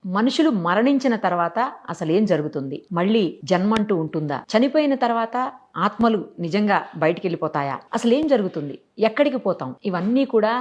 మనుషులు మరణించిన తర్వాత అసలేం జరుగుతుంది? మళ్ళీ జన్మంటూ ఉంటుందా? చనిపోయిన తర్వాత ఆత్మలు నిజంగా బయటికి వెళ్ళిపోతాయా? అసలేం జరుగుతుంది? ఎక్కడికి పోతాం? ఇవన్నీ కూడా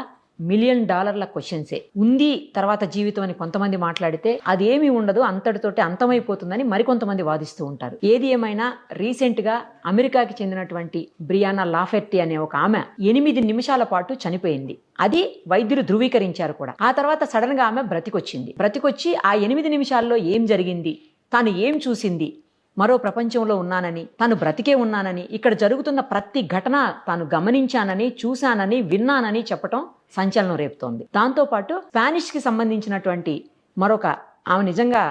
$1,000,000 క్వశ్చన్సే. ఉంది తర్వాత జీవితం అని కొంతమంది మాట్లాడితే అదేమీ ఉండదు, అంతటితోటి అంతమైపోతుందని మరికొంతమంది వాదిస్తూ ఉంటారు. ఏది ఏమైనా రీసెంట్ గా అమెరికాకి చెందినటువంటి బ్రియానా లాఫెర్టీ అనే ఒక ఆమె 8 నిమిషాల పాటు చనిపోయింది. అది వైద్యులు ధృవీకరించారు కూడా. ఆ తర్వాత సడన్ గా ఆమె బ్రతికొచ్చి ఆ 8 నిమిషాల్లో ఏం జరిగింది, తాను ఏం చూసింది, మరో ప్రపంచంలో ఉన్నానని, తాను బ్రతికే ఉన్నానని, ఇక్కడ జరుగుతున్న ప్రతి ఘటన తాను గమనించానని, చూశానని, విన్నానని చెప్పటం సంచలనం రేపుతోంది. దాంతోపాటు స్పానిష్ కి సంబంధించినటువంటి మరొక ఆమె నిజంగా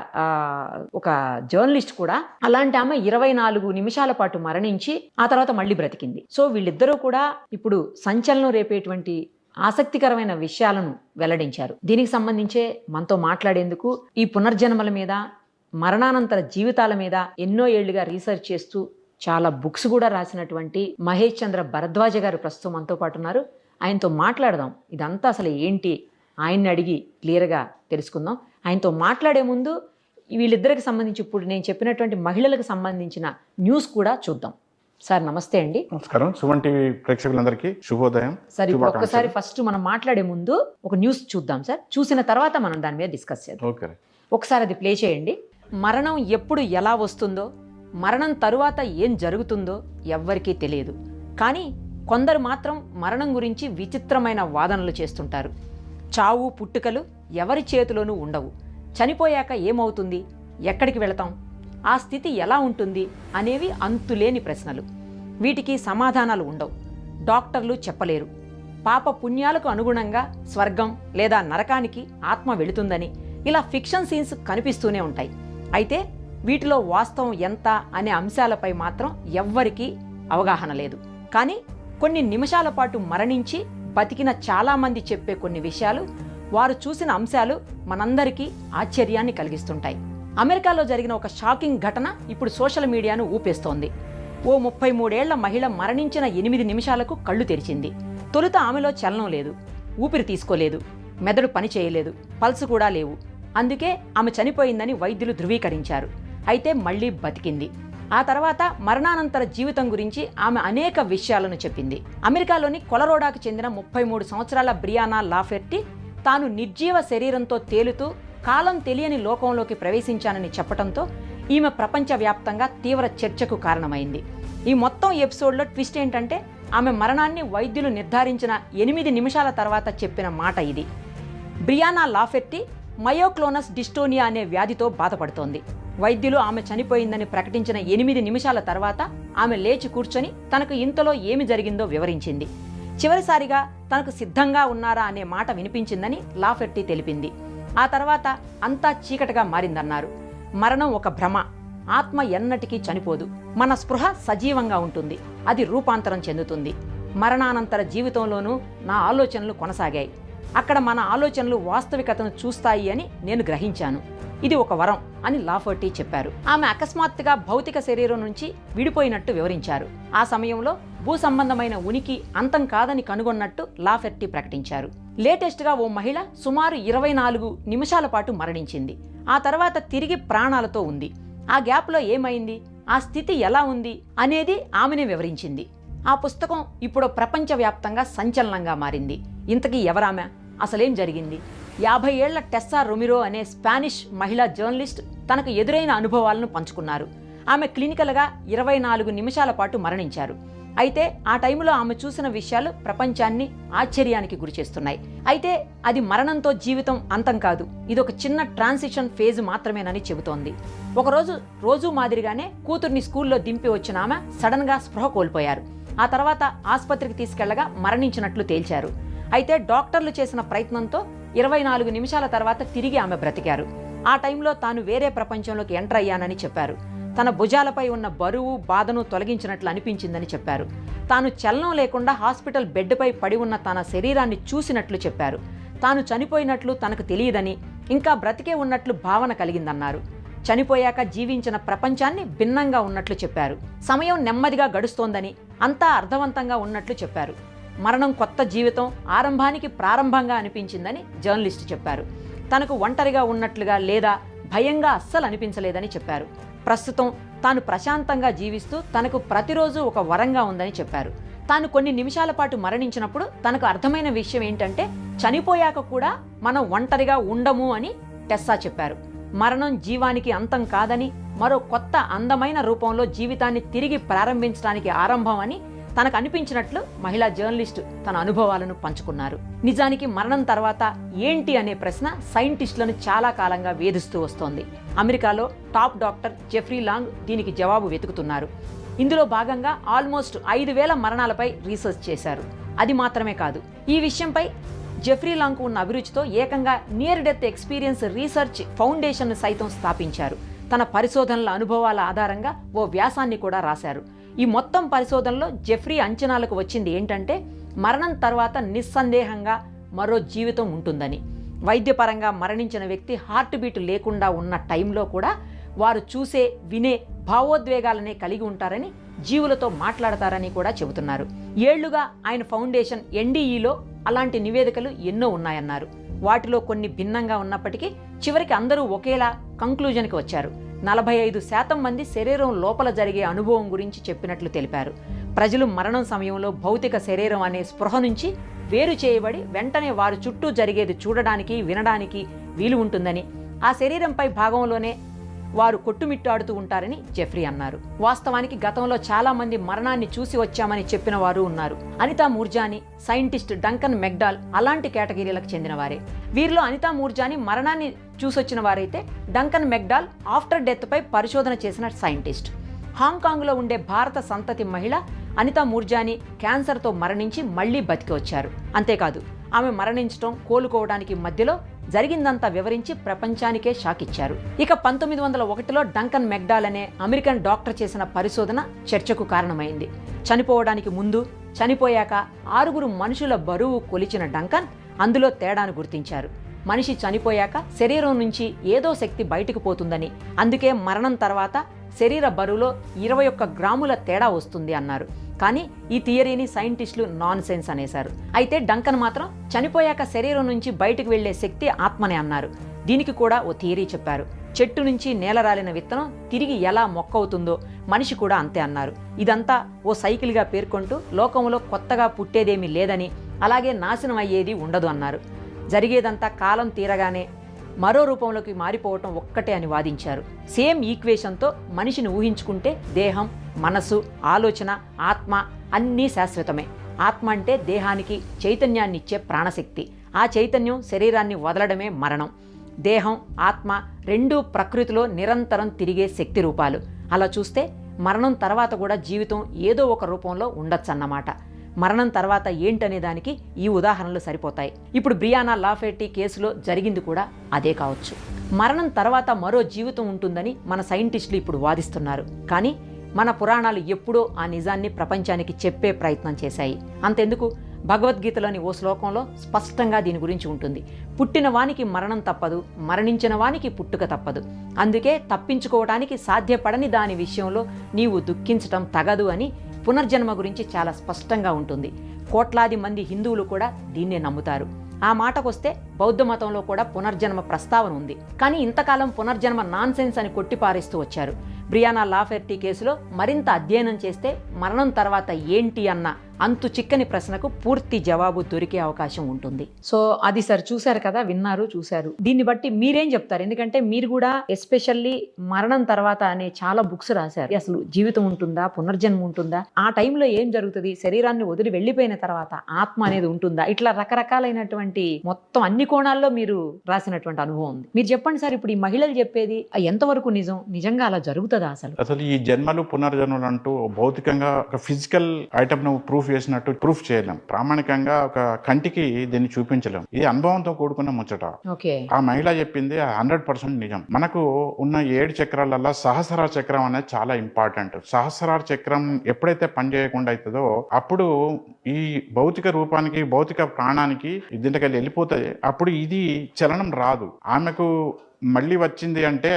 ఒక జర్నలిస్ట్ కూడా, అలాంటి ఆమె 24 నిమిషాల పాటు మరణించి ఆ తర్వాత మళ్ళీ బ్రతికింది. సో వీళ్ళిద్దరూ కూడా ఇప్పుడు సంచలనం రేపేటువంటి ఆసక్తికరమైన విషయాలను వెల్లడించారు. దీనికి సంబంధించే మనతో మాట్లాడేందుకు ఈ పునర్జన్మల మీద, మరణానంతర జీవితాల మీద ఎన్నో ఏళ్లుగా రీసెర్చ్ చేస్తూ చాలా బుక్స్ కూడా రాసినటువంటి మహేష్ చంద్ర భరద్వాజ గారు ప్రస్తుతం మనతో పాటు ఉన్నారు. ఆయనతో మాట్లాడదాం. ఇదంతా అసలు ఏంటి, ఆయన్ని అడిగి క్లియర్గా తెలుసుకుందాం. ఆయనతో మాట్లాడే ముందు వీళ్ళిద్దరికి సంబంధించి ఇప్పుడు నేను చెప్పినటువంటి మహిళలకు సంబంధించిన న్యూస్ కూడా చూద్దాం. సార్ నమస్తే అండి. నమస్కారం. సుమన్ టీవీ ప్రేక్షకులందరికీ శుభోదయం. సార్ ఇప్పుడు ఒక్కసారి ఫస్ట్ మనం మాట్లాడే ముందు ఒక న్యూస్ చూద్దాం సార్. చూసిన తర్వాత మనం దాని మీద డిస్కస్ చేద్దాం. ఓకే. ఒకసారి అది ప్లే చేయండి. మరణం ఎప్పుడు ఎలా వస్తుందో, మరణం తరువాత ఏం జరుగుతుందో ఎవ్వరికీ తెలియదు. కానీ కొందరు మాత్రం మరణం గురించి విచిత్రమైన వాదనలు చేస్తుంటారు. చావు పుట్టుకలు ఎవరి చేతిలోనూ ఉండవు. చనిపోయాక ఏమవుతుంది, ఎక్కడికి వెళతాం, ఆ స్థితి ఎలా ఉంటుంది అనేవి అంతులేని ప్రశ్నలు. వీటికి సమాధానాలు ఉండవు. డాక్టర్లు చెప్పలేరు. పాప పుణ్యాలకు అనుగుణంగా స్వర్గం లేదా నరకానికి ఆత్మ వెళుతుందని ఇలా ఫిక్షన్ సీన్స్ కనిపిస్తూనే ఉంటాయి. అయితే వీటిలో వాస్తవం ఎంత అనే అంశాలపై మాత్రం ఎవ్వరికీ అవగాహన లేదు. కానీ కొన్ని నిమిషాల పాటు మరణించి బతికిన చాలామంది చెప్పే కొన్ని విషయాలు, వారు చూసిన అంశాలు మనందరికీ ఆశ్చర్యాన్ని కలిగిస్తుంటాయి. అమెరికాలో జరిగిన ఒక షాకింగ్ ఘటన ఇప్పుడు సోషల్ మీడియాను ఊపేస్తోంది. ఓ 33 ఏళ్ల మహిళ మరణించిన 8 నిమిషాలకు కళ్ళు తెరిచింది. తొలుత ఆమెలో చలనం లేదు, ఊపిరి తీసుకోలేదు, మెదడు పని చేయలేదు, పల్స్ కూడా లేవు. అందుకే ఆమె చనిపోయిందని వైద్యులు ధృవీకరించారు. అయితే మళ్లీ బతికింది. ఆ తర్వాత మరణానంతర జీవితం గురించి ఆమె అనేక విషయాలను చెప్పింది. అమెరికాలోని కొలరోడాకు చెందిన 33 సంవత్సరాల బ్రియానా లాఫెర్టీ తాను నిర్జీవ శరీరంతో తేలుతూ కాలం తెలియని లోకంలోకి ప్రవేశించానని చెప్పడంతో ఈమె ప్రపంచవ్యాప్తంగా తీవ్ర చర్చకు కారణమైంది. ఈ మొత్తం ఎపిసోడ్లో ట్విస్ట్ ఏంటంటే, ఆమె మరణాన్ని వైద్యులు నిర్ధారించిన 8 నిమిషాల తర్వాత చెప్పిన మాట ఇది. బ్రియానా లాఫెర్టీ మయోక్లోనస్ డిస్టోనియా అనే వ్యాధితో బాధపడుతోంది. వైద్యులు ఆమె చనిపోయిందని ప్రకటించిన 8 నిమిషాల తర్వాత ఆమె లేచి కూర్చొని తనకు ఇంతలో ఏమి జరిగిందో వివరించింది. చివరిసారిగా తనకు సిద్ధంగా ఉన్నారా అనే మాట వినిపించిందని లాఫెర్టీ తెలిపింది. ఆ తర్వాత అంతా చీకటిగా మారిందన్నారు. మరణం ఒక భ్రమ, ఆత్మ ఎన్నటికీ చనిపోదు, మన స్పృహ సజీవంగా ఉంటుంది, అది రూపాంతరం చెందుతుంది. మరణానంతర జీవితంలోనూ నా ఆలోచనలు కొనసాగాయి. అక్కడ మన ఆలోచనలు వాస్తవికతను చూస్తాయి అని నేను గ్రహించాను. ఇది ఒక వరం అని లాఫెర్టీ చెప్పారు. ఆమె అకస్మాత్తుగా భౌతిక శరీరం నుంచి విడిపోయినట్టు వివరించారు. ఆ సమయంలో భూ సంబంధమైన ఉనికి అంతం కాదని కనుగొన్నట్టు లాఫెర్టీ ప్రకటించారు. లేటెస్ట్ గా ఓ మహిళ సుమారు 24 నిమిషాల పాటు మరణించింది. ఆ తర్వాత తిరిగి ప్రాణాలతో ఉంది. ఆ గ్యాప్లో ఏమైంది, ఆ స్థితి ఎలా ఉంది అనేది ఆమెనే వివరించింది. ఆ పుస్తకం ఇప్పుడు ప్రపంచవ్యాప్తంగా సంచలనంగా మారింది. ఇంతకీ ఎవరామె, అసలేం జరిగింది? 50 ఏళ్ల టెస్సా రొమిరో అనే స్పానిష్ మహిళా జర్నలిస్ట్ తనకు ఎదురైన అనుభవాలను పంచుకున్నారు. ఆమె క్లినికల్గా 24 నిమిషాల పాటు మరణించారు. అయితే ఆ టైంలో ఆమె చూసిన విషయాలు ప్రపంచాన్ని ఆశ్చర్యానికి గురిచేస్తున్నాయి. అయితే అది మరణంతో జీవితం అంతం కాదు, ఇదొక చిన్న ట్రాన్సిషన్ ఫేజ్ మాత్రమేనని చెబుతోంది. ఒకరోజు రోజు మాదిరిగానే కూతుర్ని స్కూల్లో దింపి వచ్చిన ఆమె సడన్ గా స్పృహ కోల్పోయారు. ఆ తర్వాత ఆసుపత్రికి తీసుకెళ్లగా మరణించినట్లు తేల్చారు. అయితే డాక్టర్లు చేసిన ప్రయత్నంతో 24 నిమిషాల తర్వాత తిరిగి ఆమె బ్రతికారు. ఆ టైంలో తాను వేరే ప్రపంచంలోకి ఎంటర్ అయ్యానని చెప్పారు. తన భుజాలపై ఉన్న బరువు బాధను తొలగించినట్లు అనిపించిందని చెప్పారు. తాను చలనం లేకుండా హాస్పిటల్ బెడ్పై పడి ఉన్న తన శరీరాన్ని చూసినట్లు చెప్పారు. తాను చనిపోయినట్లు తనకు తెలియదని, ఇంకా బ్రతికే ఉన్నట్లు భావన కలిగిందన్నారు. చనిపోయాక జీవించిన ప్రపంచాన్ని భిన్నంగా ఉన్నట్లు చెప్పారు. సమయం నెమ్మదిగా గడుస్తోందని, అంతా అర్థవంతంగా ఉన్నట్లు చెప్పారు. మరణం కొత్త జీవితం ఆరంభానికి ప్రారంభంగా అనిపించిందని జర్నలిస్ట్ చెప్పారు. తనకు ఒంటరిగా ఉన్నట్లుగా లేదా భయంగా అస్సలు అనిపించలేదని చెప్పారు. ప్రస్తుతం తాను ప్రశాంతంగా జీవిస్తూ తనకు ప్రతిరోజు ఒక వరంగా ఉందని చెప్పారు. తాను కొన్ని నిమిషాల పాటు మరణించినప్పుడు తనకు అర్థమైన విషయం ఏంటంటే చనిపోయాక కూడా మనం ఒంటరిగా ఉండము అని టెస్సా చెప్పారు. మరణం జీవానికి అంతం కాదని, మరో కొత్త అందమైన రూపంలో జీవితాన్ని తిరిగి ప్రారంభించడానికి ఆరంభం అని తనకు అనిపించినట్లు మహిళా జర్నలిస్టు తన అనుభవాలను పంచుకున్నారు. నిజానికి మరణం తర్వాత ఏంటి అనే ప్రశ్న సైంటిస్టులను చాలా కాలంగా వేధిస్తూ వస్తోంది. అమెరికాలో టాప్ డాక్టర్ జెఫ్రీ లాంగ్ దీనికి జవాబు వెతుకుతున్నారు. ఇందులో భాగంగా ఆల్మోస్ట్ 5,000 మరణాలపై రీసెర్చ్ చేశారు. అది మాత్రమే కాదు, ఈ విషయంపై జెఫ్రీ లాంగ్కు ఉన్న అభిరుచితో ఏకంగా near death experience research foundation సైతం స్థాపించారు. తన పరిశోధనల అనుభవాల ఆధారంగా ఓ వ్యాసాన్ని కూడా రాశారు. ఈ మొత్తం పరిశోధనలో జెఫ్రీ అంచనాలకు వచ్చింది ఏంటంటే మరణం తర్వాత నిస్సందేహంగా మరో జీవితం ఉంటుందని. వైద్యపరంగా మరణించిన వ్యక్తి హార్ట్ బీట్ లేకుండా ఉన్న టైంలో కూడా వారు చూసే వినే భావోద్వేగాలనే కలిగి ఉంటారని, జీవులతో మాట్లాడతారని కూడా చెబుతున్నారు. ఏళ్లుగా ఆయన ఫౌండేషన్ ఎన్డీఈలో అలాంటి నివేదికలు ఎన్నో ఉన్నాయన్నారు. వాటిలో కొన్ని భిన్నంగా ఉన్నప్పటికీ చివరికి అందరూ ఒకేలా కంక్లూజన్కి వచ్చారు. 45% మంది శరీరం లోపల జరిగే అనుభవం గురించి చెప్పినట్లు తెలిపారు. ప్రజలు మరణం సమయంలో భౌతిక శరీరం అనే స్పృహ నుంచి వేరు చేయబడి వెంటనే వారు చుట్టూ జరిగేది చూడడానికి, వినడానికి వీలు ఉంటుందని, ఆ శరీరంపై భాగంలోనే వారు కొట్టుమిట్టాడుతూ ఉంటారని జెఫ్రీ అన్నారు. వాస్తవానికి గతంలో చాలా మంది మరణాన్ని చూసి వచ్చామని చెప్పిన వారు ఉన్నారు. అనితా మూర్జాని, సైంటిస్ట్ డంకన్ మెక్డాల్ అలాంటి కేటగిరీలకు చెందినవారే. వీరిలో అనితా మూర్జాని మరణాన్ని చూసొచ్చిన వారైతే, డంకన్ మెక్డాల్ ఆఫ్టర్ డెత్ పై పరిశోధన చేసిన సైంటిస్ట్. హాంకాంగ్లో ఉండే భారత సంతతి మహిళ అనితా మూర్జాని క్యాన్సర్తో మరణించి మళ్లీ బతికి వచ్చారు. అంతేకాదు, ఆమె మరణించడం, కోలుకోవడానికి మధ్యలో జరిగిందంతా వివరించి ప్రపంచానికే షాక్ ఇచ్చారు. ఇక 1901లో డంకన్ మెక్డాల్ అనే అమెరికన్ డాక్టర్ చేసిన పరిశోధన చర్చకు కారణమైంది. చనిపోవడానికి ముందు, చనిపోయాక 6 మనుషుల బరువు కొలిచిన డంకన్ అందులో తేడాను గుర్తించారు. మనిషి చనిపోయాక శరీరం నుంచి ఏదో శక్తి బయటకు పోతుందని, అందుకే మరణం తర్వాత శరీర బరువులో 21 గ్రాముల తేడా వస్తుంది అన్నారు. కానీ ఈ థియరీని సైంటిస్టులు నాన్ సెన్స్ అనేశారు. అయితే డంకన్ మాత్రం చనిపోయాక శరీరం నుంచి బయటకు వెళ్లే శక్తి ఆత్మనే అన్నారు. దీనికి కూడా ఓ థియరీ చెప్పారు. చెట్టు నుంచి నేల రాలిన విత్తనం తిరిగి ఎలా మొక్క అవుతుందో మనిషి కూడా అంతే అన్నారు. ఇదంతా ఓ సైకిల్గా పేర్కొంటూ లోకంలో కొత్తగా పుట్టేదేమీ లేదని, అలాగే నాశనం అయ్యేది ఉండదు అన్నారు. జరిగేదంతా కాలం తీరగానే మరో రూపంలోకి మారిపోవటం ఒక్కటే అని వాదించారు. సేమ్ ఈక్వేషన్తో మనిషిని ఊహించుకుంటే దేహం, మనసు, ఆలోచన, ఆత్మ అన్నీ శాశ్వతమే. ఆత్మ అంటే దేహానికి చైతన్యాన్ని ఇచ్చే ప్రాణశక్తి. ఆ చైతన్యం శరీరాన్ని వదలడమే మరణం. దేహం, ఆత్మ రెండూ ప్రకృతిలో నిరంతరం తిరిగే శక్తి రూపాలు. అలా చూస్తే మరణం తర్వాత కూడా జీవితం ఏదో ఒక రూపంలో ఉండొచ్చన్నమాట. మరణం తర్వాత ఏంటనే దానికి ఈ ఉదాహరణలు సరిపోతాయి. ఇప్పుడు బ్రియానా లాఫెట్టి కేసులో జరిగింది కూడా అదే కావచ్చు. మరణం తర్వాత మరో జీవితం ఉంటుందని మన సైంటిస్టులు ఇప్పుడు వాదిస్తున్నారు. కానీ మన పురాణాలు ఎప్పుడో ఆ నిజాన్ని ప్రపంచానికి చెప్పే ప్రయత్నం చేశాయి. అంతెందుకు, భగవద్గీతలోని ఓ శ్లోకంలో స్పష్టంగా దీని గురించి ఉంటుంది. పుట్టిన వానికి మరణం తప్పదు, మరణించిన వానికి పుట్టుక తప్పదు. అందుకే తప్పించుకోవడానికి సాధ్యపడని దాని విషయంలో నీవు దుఃఖించటం తగదు అని పునర్జన్మ గురించి చాలా స్పష్టంగా ఉంటుంది. కోట్లాది మంది హిందువులు కూడా దీన్నే నమ్ముతారు. ఆ మాటకొస్తే బౌద్ధ మతంలో కూడా పునర్జన్మ ప్రస్తావన ఉంది. కానీ ఇంతకాలం పునర్జన్మ నాన్ సెన్స్ అని కొట్టిపారేస్తూ వచ్చారు. బ్రియానా లాఫెట్టి కేసులో మరింత అధ్యయనం చేస్తే మరణం తర్వాత ఏంటి అన్న అంతు చిక్కని ప్రశ్నకు పూర్తి జవాబు దొరికే అవకాశం ఉంటుంది. సో అది సార్ చూశారు కదా, విన్నారు, చూశారు. దీన్ని బట్టి మీరేం చెప్తారు? ఎందుకంటే మీరు కూడా ఎస్పెషల్లీ మరణం తర్వాత అనే చాలా బుక్స్ రాశారు. అసలు జీవితం ఉంటుందా, పునర్జన్మ ఉంటుందా, ఆ టైంలో ఏం జరుగుతుంది, శరీరాన్ని వదిలి వెళ్ళిపోయిన తర్వాత ఆత్మ అనేది ఉంటుందా, ఇట్లా రకరకాలైనటువంటి మొత్తం అన్ని కోణాల్లో మీరు రాసినటువంటి అనుభవం ఉంది. మీరు చెప్పండి సార్, ఇప్పుడు ఈ మహిళలు చెప్పేది ఎంతవరకు నిజం, నిజంగా అలా జరుగుతుందా? అసలు ఈ జన్మలు పునర్జన్మలు అంటూ భౌతికంగా ఒక ఫిజికల్ ఐటమ్ ను ప్రూఫ్ చేసినట్టు ప్రూఫ్ చేయలేం. ప్రామాణికంగా ఒక కంటికి దీన్ని చూపించలేం. ఇది అనుభవంతో కూడుకున్న ముచ్చట. ఆ మహిళ చెప్పింది 100% నిజం. మనకు ఉన్న 7 చక్రాలలో సహస్రార చక్రం అనేది చాలా ఇంపార్టెంట్. సహస్రార చక్రం ఎప్పుడైతే పనిచేయకుండా అవుతుందో అప్పుడు ఈ భౌతిక రూపానికి, భౌతిక ప్రాణానికి దీంట్లోకి వెళ్ళిపోతాయి. అప్పుడు ఇది చలనం రాదు. ఆమెకు మళ్ళీ వచ్చింది అంటే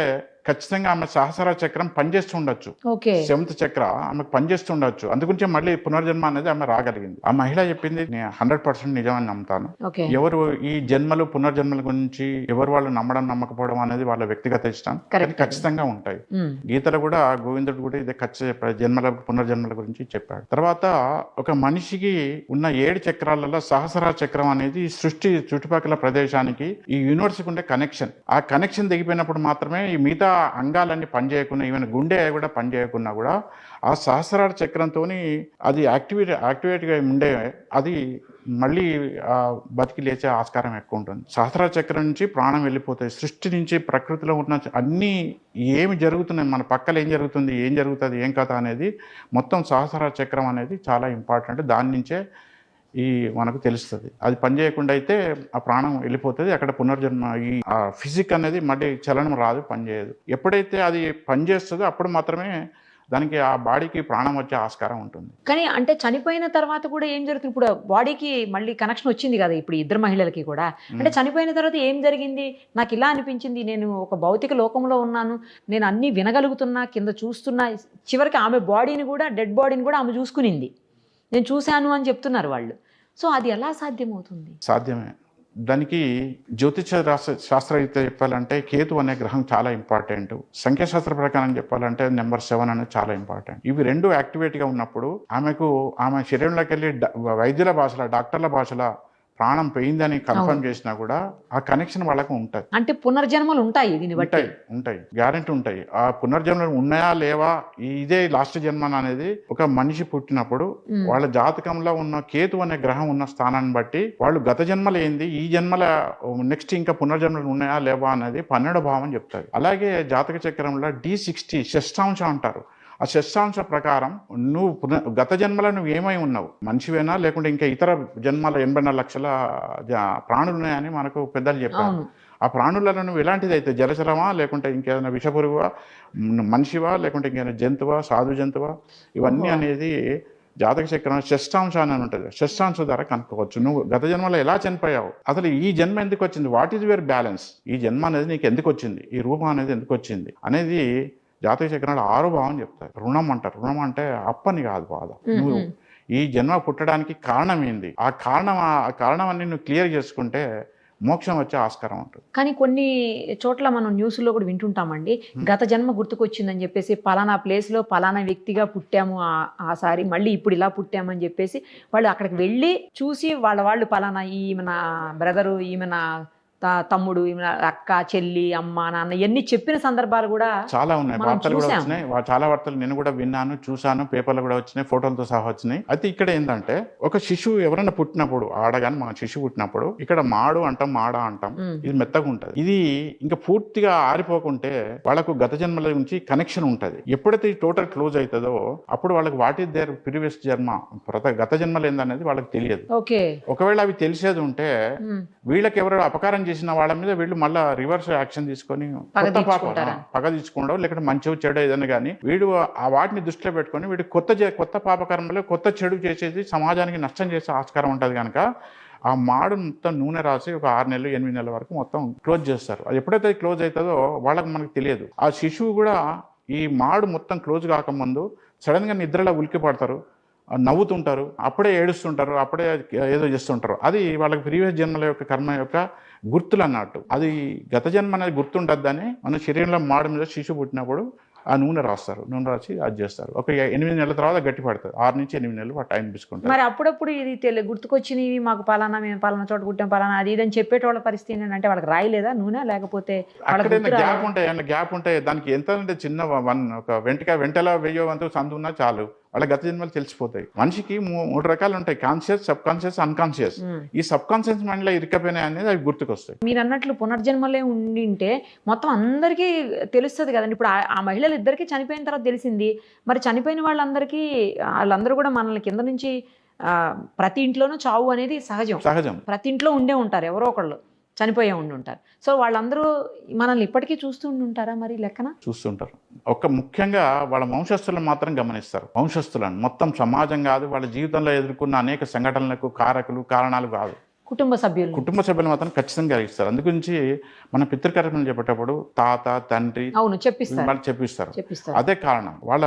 ఖచ్చితంగా ఆమె సహస్ర చక్రం పనిచేస్తూ ఉండొచ్చు. ఓకే. 7th చక్ర ఆమెకు పనిచేస్తూ ఉండొచ్చు. అందుగురించే మళ్ళీ పునర్జన్మ అనేది ఆమె రాగలిగింది. ఆ మహిళ చెప్పింది నేను 100% నిజం అని నమ్ముతాను. ఓకే. ఎవరు ఈ జన్మలు పునర్జన్మల గురించి ఎవరు వాళ్ళు నమ్మడం నమ్మకపోవడం అనేది వాళ్ళ వ్యక్తిగత ఇష్టం. కానీ ఖచ్చితంగా ఉంటాయి. గీతలో కూడా గోవిందుడు కూడా ఇదే ఖచ్చితంగా చెప్పాడు, జన్మల పునర్జన్మల గురించి చెప్పాడు. తర్వాత ఒక మనిషికి ఉన్న 7 చక్రాలలో సహస్ర చక్రం అనేది సృష్టి చుట్టుపక్కల ప్రదేశానికి ఈ యూనివర్స్కి ఉండే కనెక్షన్. ఆ కనెక్షన్ దిగిపోయినప్పుడు మాత్రమే ఈ మిగతా అంగాలన్నీ పనిచేయకుండా, ఈవెన్ గుండె కూడా పనిచేయకున్నా కూడా ఆ సహస్రార చక్రంతో అది యాక్టివేట్గా ఉండే అది మళ్ళీ బతికి లేచే ఆస్కారం ఎక్కువ ఉంటుంది. సహస్రార చక్రం నుంచి ప్రాణం వెళ్ళిపోతాయి. సృష్టి నుంచి ప్రకృతిలో ఉన్న అన్నీ ఏమి జరుగుతున్నాయి, మన పక్కన ఏం జరుగుతుంది, ఏం జరుగుతుంది, ఏం కథ అనేది మొత్తం సహస్రార చక్రం అనేది చాలా ఇంపార్టెంట్. దాని నుంచే మనకు తెలుస్తుంది. అది పనిచేయకుండా అయితే ఆ ప్రాణం వెళ్ళిపోతుంది. అక్కడ పునర్జన్మ ఈ ఫిజిక్ అనేది మళ్ళీ చలనం రాదు, పనిచేయదు. ఎప్పుడైతే అది పనిచేస్తుందో అప్పుడు మాత్రమే దానికి ఆ బాడీకి ప్రాణం వచ్చే ఆస్కారం ఉంటుంది. కానీ అంటే చనిపోయిన తర్వాత కూడా ఏం జరుగుతుంది? ఇప్పుడు బాడీకి మళ్ళీ కనెక్షన్ వచ్చింది కదా ఇప్పుడు ఇద్దరు మహిళలకి కూడా. అంటే చనిపోయిన తర్వాత ఏం జరిగింది, నాకు ఇలా అనిపించింది, నేను ఒక భౌతిక లోకంలో ఉన్నాను, నేను అన్నీ వినగలుగుతున్నా, కింద చూస్తున్నా, చివరికి ఆమె బాడీని కూడా, డెడ్ బాడీని కూడా ఆమె చూసుకునింది, నేను చూశాను అని చెప్తున్నారు వాళ్ళు. సో అది ఎలా సాధ్యమవుతుంది? సాధ్యమే. దానికి జ్యోతిష శాస్త్రరీత్యా చెప్పాలంటే కేతు అనే గ్రహం చాలా ఇంపార్టెంట్. సంఖ్యాశాస్త్ర ప్రకారం చెప్పాలంటే నెంబర్ 7 అనేది చాలా ఇంపార్టెంట్. ఇవి రెండు యాక్టివేట్గా ఉన్నప్పుడు ఆమె శరీరంలోకి వెళ్ళి వైద్యుల భాషలో, డాక్టర్ల భాషలో ప్రాణం పోయిందని కన్ఫర్మ్ చేసినా కూడా ఆ కనెక్షన్ వాళ్ళకు ఉంటుంది. అంటే పునర్జన్మలు ఉంటాయి, దీన్ని బట్టి ఉంటాయి, గ్యారెంటీ ఉంటాయి. ఆ పునర్జన్మలు ఉన్నాయా లేవా, ఇదే లాస్ట్ జన్మ అనేది ఒక మనిషి పుట్టినప్పుడు వాళ్ళ జాతకంలో ఉన్న కేతు అనే గ్రహం ఉన్న స్థానాన్ని బట్టి వాళ్ళు గత జన్మలు ఏంది, ఈ జన్మల నెక్స్ట్ ఇంకా పునర్జన్మలు ఉన్నాయా లేవా అనేది 12వ భావం చెప్తారు. అలాగే జాతక చక్రంలో D60 షష్టాంశం అంటారు. ఆ షష్టాంశ ప్రకారం నువ్వు గత జన్మలో నువ్వు ఏమై ఉన్నావు, మనిషివేనా లేకుంటే ఇంకా ఇతర జన్మల 84 లక్షల ప్రాణులు ఉన్నాయని మనకు పెద్దలు చెప్పారు. ఆ ప్రాణులలో నువ్వు ఎలాంటిది అయితే జలచరమా లేకుంటే ఇంకేదైనా విషపురుగువా, మనిషివా లేకుంటే ఇంకేదైనా జంతువా, సాధు జంతువా, ఇవన్నీ అనేది జాతక చక్రం షష్టాంశం అని ఉంటుంది. షష్టాంశం ద్వారా కనుక్కోవచ్చు నువ్వు గత జన్మలో ఎలా చనిపోయావు, అసలు ఈ జన్మ ఎందుకు వచ్చింది, వాట్ ఈజ్ యువర్ బ్యాలెన్స్, ఈ జన్మ అనేది నీకు ఎందుకు వచ్చింది, ఈ రూపం అనేది ఎందుకు వచ్చింది అనేది జాతక చక్రంలో 6వ భావం చెప్తారు. రుణం అంటారు. రుణం అంటే అప్పని కాదు, బాధ. నువ్వు ఈ జన్మ పుట్టడానికి కారణం ఏంది, ఆ కారణం అన్ని నువ్వు క్లియర్ చేసుకుంటే మోక్షం వచ్చే ఆస్కారం ఉంటుంది. కానీ కొన్ని చోట్ల మనం న్యూస్లో కూడా వింటుంటామండి, గత జన్మ గుర్తుకొచ్చిందని చెప్పేసి పలానా ప్లేస్లో పలానా వ్యక్తిగా పుట్టాము ఆసారి, మళ్ళీ ఇప్పుడు ఇలా పుట్టామని చెప్పేసి వాళ్ళు అక్కడికి వెళ్ళి చూసి వాళ్ళు పలానా ఈమె నా బ్రదరు, ఈమె నా తమ్ముడు, ఈమె అక్క, చెల్లి, అమ్మ, నాన్న ఇవన్నీ చెప్పిన సందర్భాలు కూడా చాలా ఉన్నాయి. వార్తలు కూడా వచ్చినాయి, చాలా వార్తలు నేను కూడా విన్నాను, చూశాను, పేపర్లు కూడా వచ్చినాయి, ఫోటోలతో సహా వచ్చినాయి. అయితే ఇక్కడ ఏంటంటే ఒక శిశువు ఎవరైనా పుట్టినప్పుడు, ఆడగాని మన శిశువు పుట్టినప్పుడు ఇక్కడ మాడు అంటాం, మాడ అంటాం, ఇది మెత్తగా ఉంటుంది. ఇది ఇంకా పూర్తిగా ఆరిపోకుంటే వాళ్ళకు గత జన్మల నుంచి కనెక్షన్ ఉంటుంది. ఎప్పుడైతే ఈ టోటల్ క్లోజ్ అవుతుందో అప్పుడు వాళ్ళకి వాట్ ఈస్ దేర్ ప్రీవియస్ జన్మ, గత జన్మలు ఏందనేది వాళ్ళకి తెలియదు. ఒకవేళ అవి తెలిసేది ఉంటే వీళ్ళకి ఎవరైనా అపకారం చేసిన వాళ్ళ మీద వీళ్ళు మళ్ళీ రివర్స్ యాక్షన్ తీసుకొని పగ తీసుకోవడం, లేకపోతే మంచి చెడు ఏదైనా కానీ వీడు ఆ వాటిని దృష్టిలో పెట్టుకొని వీడు కొత్త పాపకర్మలో కొత్త చెడు చేసేది సమాజానికి నష్టం చేసే ఆస్కారం ఉంటుంది. కనుక ఆ మాడు మొత్తం నూనె రాసి ఒక 6 నెలలు 8 నెలల వరకు మొత్తం క్లోజ్ చేస్తారు. అది ఎప్పుడైతే క్లోజ్ అవుతుందో వాళ్ళకి మనకు తెలియదు. ఆ శిశువు కూడా ఈ మాడు మొత్తం క్లోజ్ కాకముందు సడన్గా నిద్రలో ఉలికి పడతారు, నవ్వుతుంటారు, అప్పుడే ఏడుస్తుంటారు, అప్పుడే ఏదో చేస్తుంటారు. అది వాళ్ళకి ప్రీవియస్ జన్మల యొక్క కర్మ యొక్క గుర్తులు అన్నట్టు. అది గత జన్మ అనేది గుర్తుండద్దని మన శరీరంలో మాడు మీద శిశువు పుట్టినప్పుడు ఆ నూనె రాస్తారు, నూనె రాసి అది చేస్తారు. ఒక 8 నెలల తర్వాత గట్టి పడుతుంది. 6 నుంచి 8 నెలలు టైం తీసుకుంటారు. మరి అప్పుడప్పుడు ఇది గుర్తుకొచ్చినవి మాకు పలానా, మేము పలానా చోట పుట్టాం, పలానా అది ఇదని చెప్పేటోళ్ళ పరిస్థితి ఏంటంటే వాళ్ళకి రాయలేదా నూనె, లేకపోతే గ్యాప్ ఉంటాయి. దానికి ఎంత అంటే చిన్న ఒక వెంటలా వెయ్యో వంతు సందు ఉన్నా చాలు, వాళ్ళ గత జన్మలు తెలిసిపోతాయి. మనిషికి 3 రకాలు ఉంటాయి, కాన్షియస్, సబ్ కాన్షియస్, అన్కాన్షియస్. ఈ సబ్ కాన్షియస్ మైండ్ లో ఇరికపోయినాయి అనేది అవి గుర్తుకొస్తాయి. మీరు అన్నట్లు పునర్జన్మలే ఉండింటే మొత్తం అందరికీ తెలుస్తుంది కదండి. ఇప్పుడు ఆ మహిళలు ఇద్దరికి చనిపోయిన తర్వాత తెలిసింది, మరి చనిపోయిన వాళ్ళందరూ కూడా మనల్ని కింద నుంచి ప్రతి ఇంట్లోనూ చావు అనేది సహజం. ప్రతి ఇంట్లో ఉండే ఉంటారు, ఎవరో ఒకళ్ళు చనిపోయే ఉంటారు. సో వాళ్ళందరూ మనల్ని ఇప్పటికీ చూస్తూ ఉంటారా? మరి లెక్కన చూస్తుంటారు. ముఖ్యంగా వాళ్ళ వంశస్థులను మాత్రం గమనిస్తారు. వంశస్థులను మొత్తం సమాజం కాదు, వాళ్ళ జీవితంలో ఎదుర్కొన్న అనేక సంఘటనలకు కారకులు, కారణాలు కాదు. కుటుంబ సభ్యులు మాత్రం ఖచ్చితంగా కలిగిస్తారు. అందుగురించి మనం పితృకర్మలు చెప్పేటప్పుడు తాత తండ్రి అవును చెప్పిస్తారు వాళ్ళు చెప్పిస్తారు. అదే కారణం. వాళ్ళ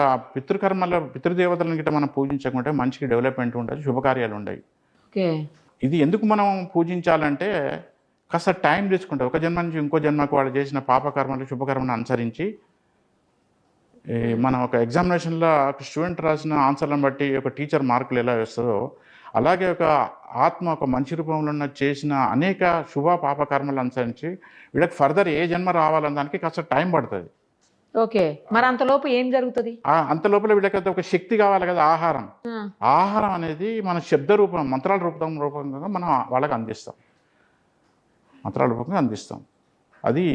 పితృదేవతలను గిట్ట మనం పూజించకుంటే మనిషికి డెవలప్మెంట్ ఉంటుంది, శుభకార్యాలు ఉండవు. ఇది ఎందుకు మనం పూజించాలంటే కాస్త టైం తీసుకుంటాం. ఒక జన్మ నుంచి ఇంకో జన్మకు వాళ్ళు చేసిన పాపకర్మలు శుభకర్మను అనుసరించి మనం ఒక ఎగ్జామినేషన్లో ఒక స్టూడెంట్ రాసిన ఆన్సర్లను బట్టి ఒక టీచర్ మార్కులు ఎలా వేస్తుందో అలాగే ఒక ఆత్మ ఒక మంచి రూపంలో ఉన్న చేసిన అనేక శుభ పాపకర్మలు అనుసరించి వీళ్ళకి ఫర్దర్ ఏ జన్మ రావాలని దానికి కాస్త టైం పడుతుంది. ఓకే, మరి అంతలోపు ఏం జరుగుతుంది? అంత లోపల వీళ్ళకైతే ఒక శక్తి కావాలి కదా, ఆహారం అనేది మన శబ్ద రూపం మంత్రాల రూపంగా మనం వాళ్ళకి అందిస్తాం, మంత్రాల రూపంగా అందిస్తాం. అది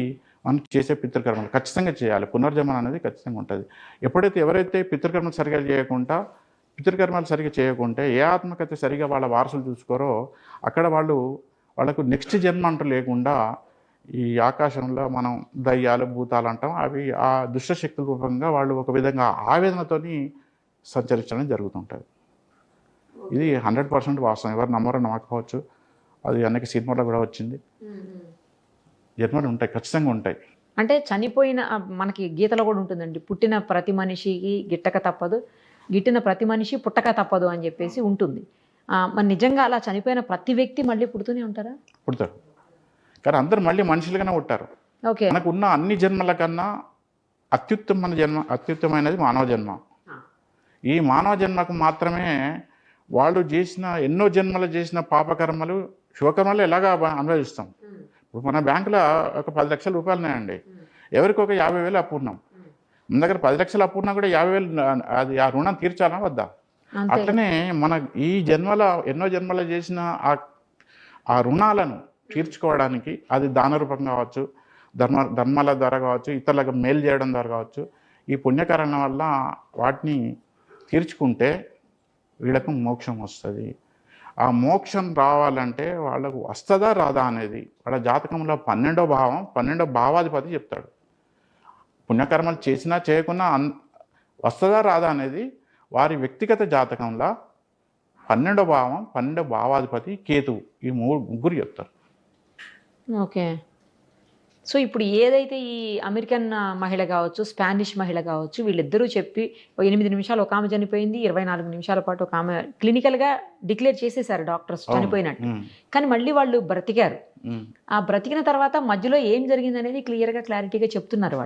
మనం చేసే పితృకర్మలు ఖచ్చితంగా చేయాలి. పునర్జన్మ అనేది ఖచ్చితంగా ఉంటుంది. ఎవరైతే పితృకర్మలు సరిగా చేయకుంటే ఏ ఆత్మకైతే సరిగా వాళ్ళ వారసులు చూసుకోరో అక్కడ వాళ్ళకు నెక్స్ట్ జన్మ అంటూ లేకుండా ఈ ఆకాశంలో మనం దయ్యాలు భూతాలు అంటాం, అవి ఆ దుష్టశక్తుల రూపంగా వాళ్ళు ఒక విధంగా ఆవేదనతోని సంచరించడం జరుగుతుంటుంది. ఇది 100% వాస్తవం. ఎవరు నమ్మరో నమ్మకపోవచ్చు, అది అనేక సినిమాలో కూడా వచ్చింది. జన్మలు ఉంటాయి, ఖచ్చితంగా ఉంటాయి. అంటే చనిపోయిన మనకి గీతలో కూడా ఉంటుందండి, పుట్టిన ప్రతి మనిషికి గిట్టక తప్పదు, గిట్టిన ప్రతి మనిషి పుట్టక తప్పదు అని చెప్పేసి ఉంటుంది. మరి నిజంగా అలా చనిపోయిన ప్రతి వ్యక్తి మళ్ళీ పుడుతూనే ఉంటారా? పుడతారు, కానీ అందరూ మళ్ళీ మనుషులుగానే పుట్టారు. ఓకే, మనకు ఉన్న అన్ని జన్మల కన్నా అత్యుత్తమైనది మానవ జన్మ. ఈ మానవ జన్మకు మాత్రమే వాళ్ళు ఎన్నో జన్మలు చేసిన పాపకర్మలు శుభకర్మలు ఎలాగా అనుభవిస్తాం. ఇప్పుడు మన బ్యాంకులో ఒక 10 లక్షల రూపాయలు ఉన్నాయండి, ఎవరికి ఒక 50,000 అప్పు ఉన్నాం. మన దగ్గర 10 లక్షలు అప్పు ఉన్నా కూడా 50,000 అది ఆ రుణం తీర్చాలా వద్దా? అట్లనే మన ఈ జన్మల ఎన్నో జన్మలు చేసిన ఆ రుణాలను తీర్చుకోవడానికి అది దాన రూపంగా కావచ్చు, ధర్మాల ద్వారా కావచ్చు, ఇతరులకు మేలు చేయడం ద్వారా కావచ్చు, ఈ పుణ్యకారణం వల్ల వాటిని తీర్చుకుంటే వీళ్ళకు మోక్షం వస్తుంది. ఆ మోక్షం రావాలంటే వాళ్ళకు వస్తుందా రాదా అనేది వాళ్ళ జాతకంలో 12వ భావాధిపతి చెప్తాడు. పుణ్యకర్మలు చేసినా చేయకున్నా వస్తుందా రాదా అనేది వారి వ్యక్తిగత జాతకంలో 12వ భావం 12వ భావాధిపతి కేతువు, ఈ ముగ్గురు చెప్తారు. ఓకే, సో ఇప్పుడు ఏదైతే ఈ అమెరికన్ మహిళ కావచ్చు, స్పానిష్ మహిళ కావచ్చు, వీళ్ళిద్దరూ చెప్పి 8 నిమిషాలు ఒక ఆమె చనిపోయింది, 24 నిమిషాల పాటు ఒక ఆమె క్లినికల్గా డిక్లేర్ చేసేసారు డాక్టర్స్ చనిపోయినట్టు. కానీ మళ్ళీ వాళ్ళు బ్రతికారు. ఆ బ్రతికిన తర్వాత మధ్యలో ఏం జరిగింది అనేది క్లారిటీగా చెప్తున్నారు.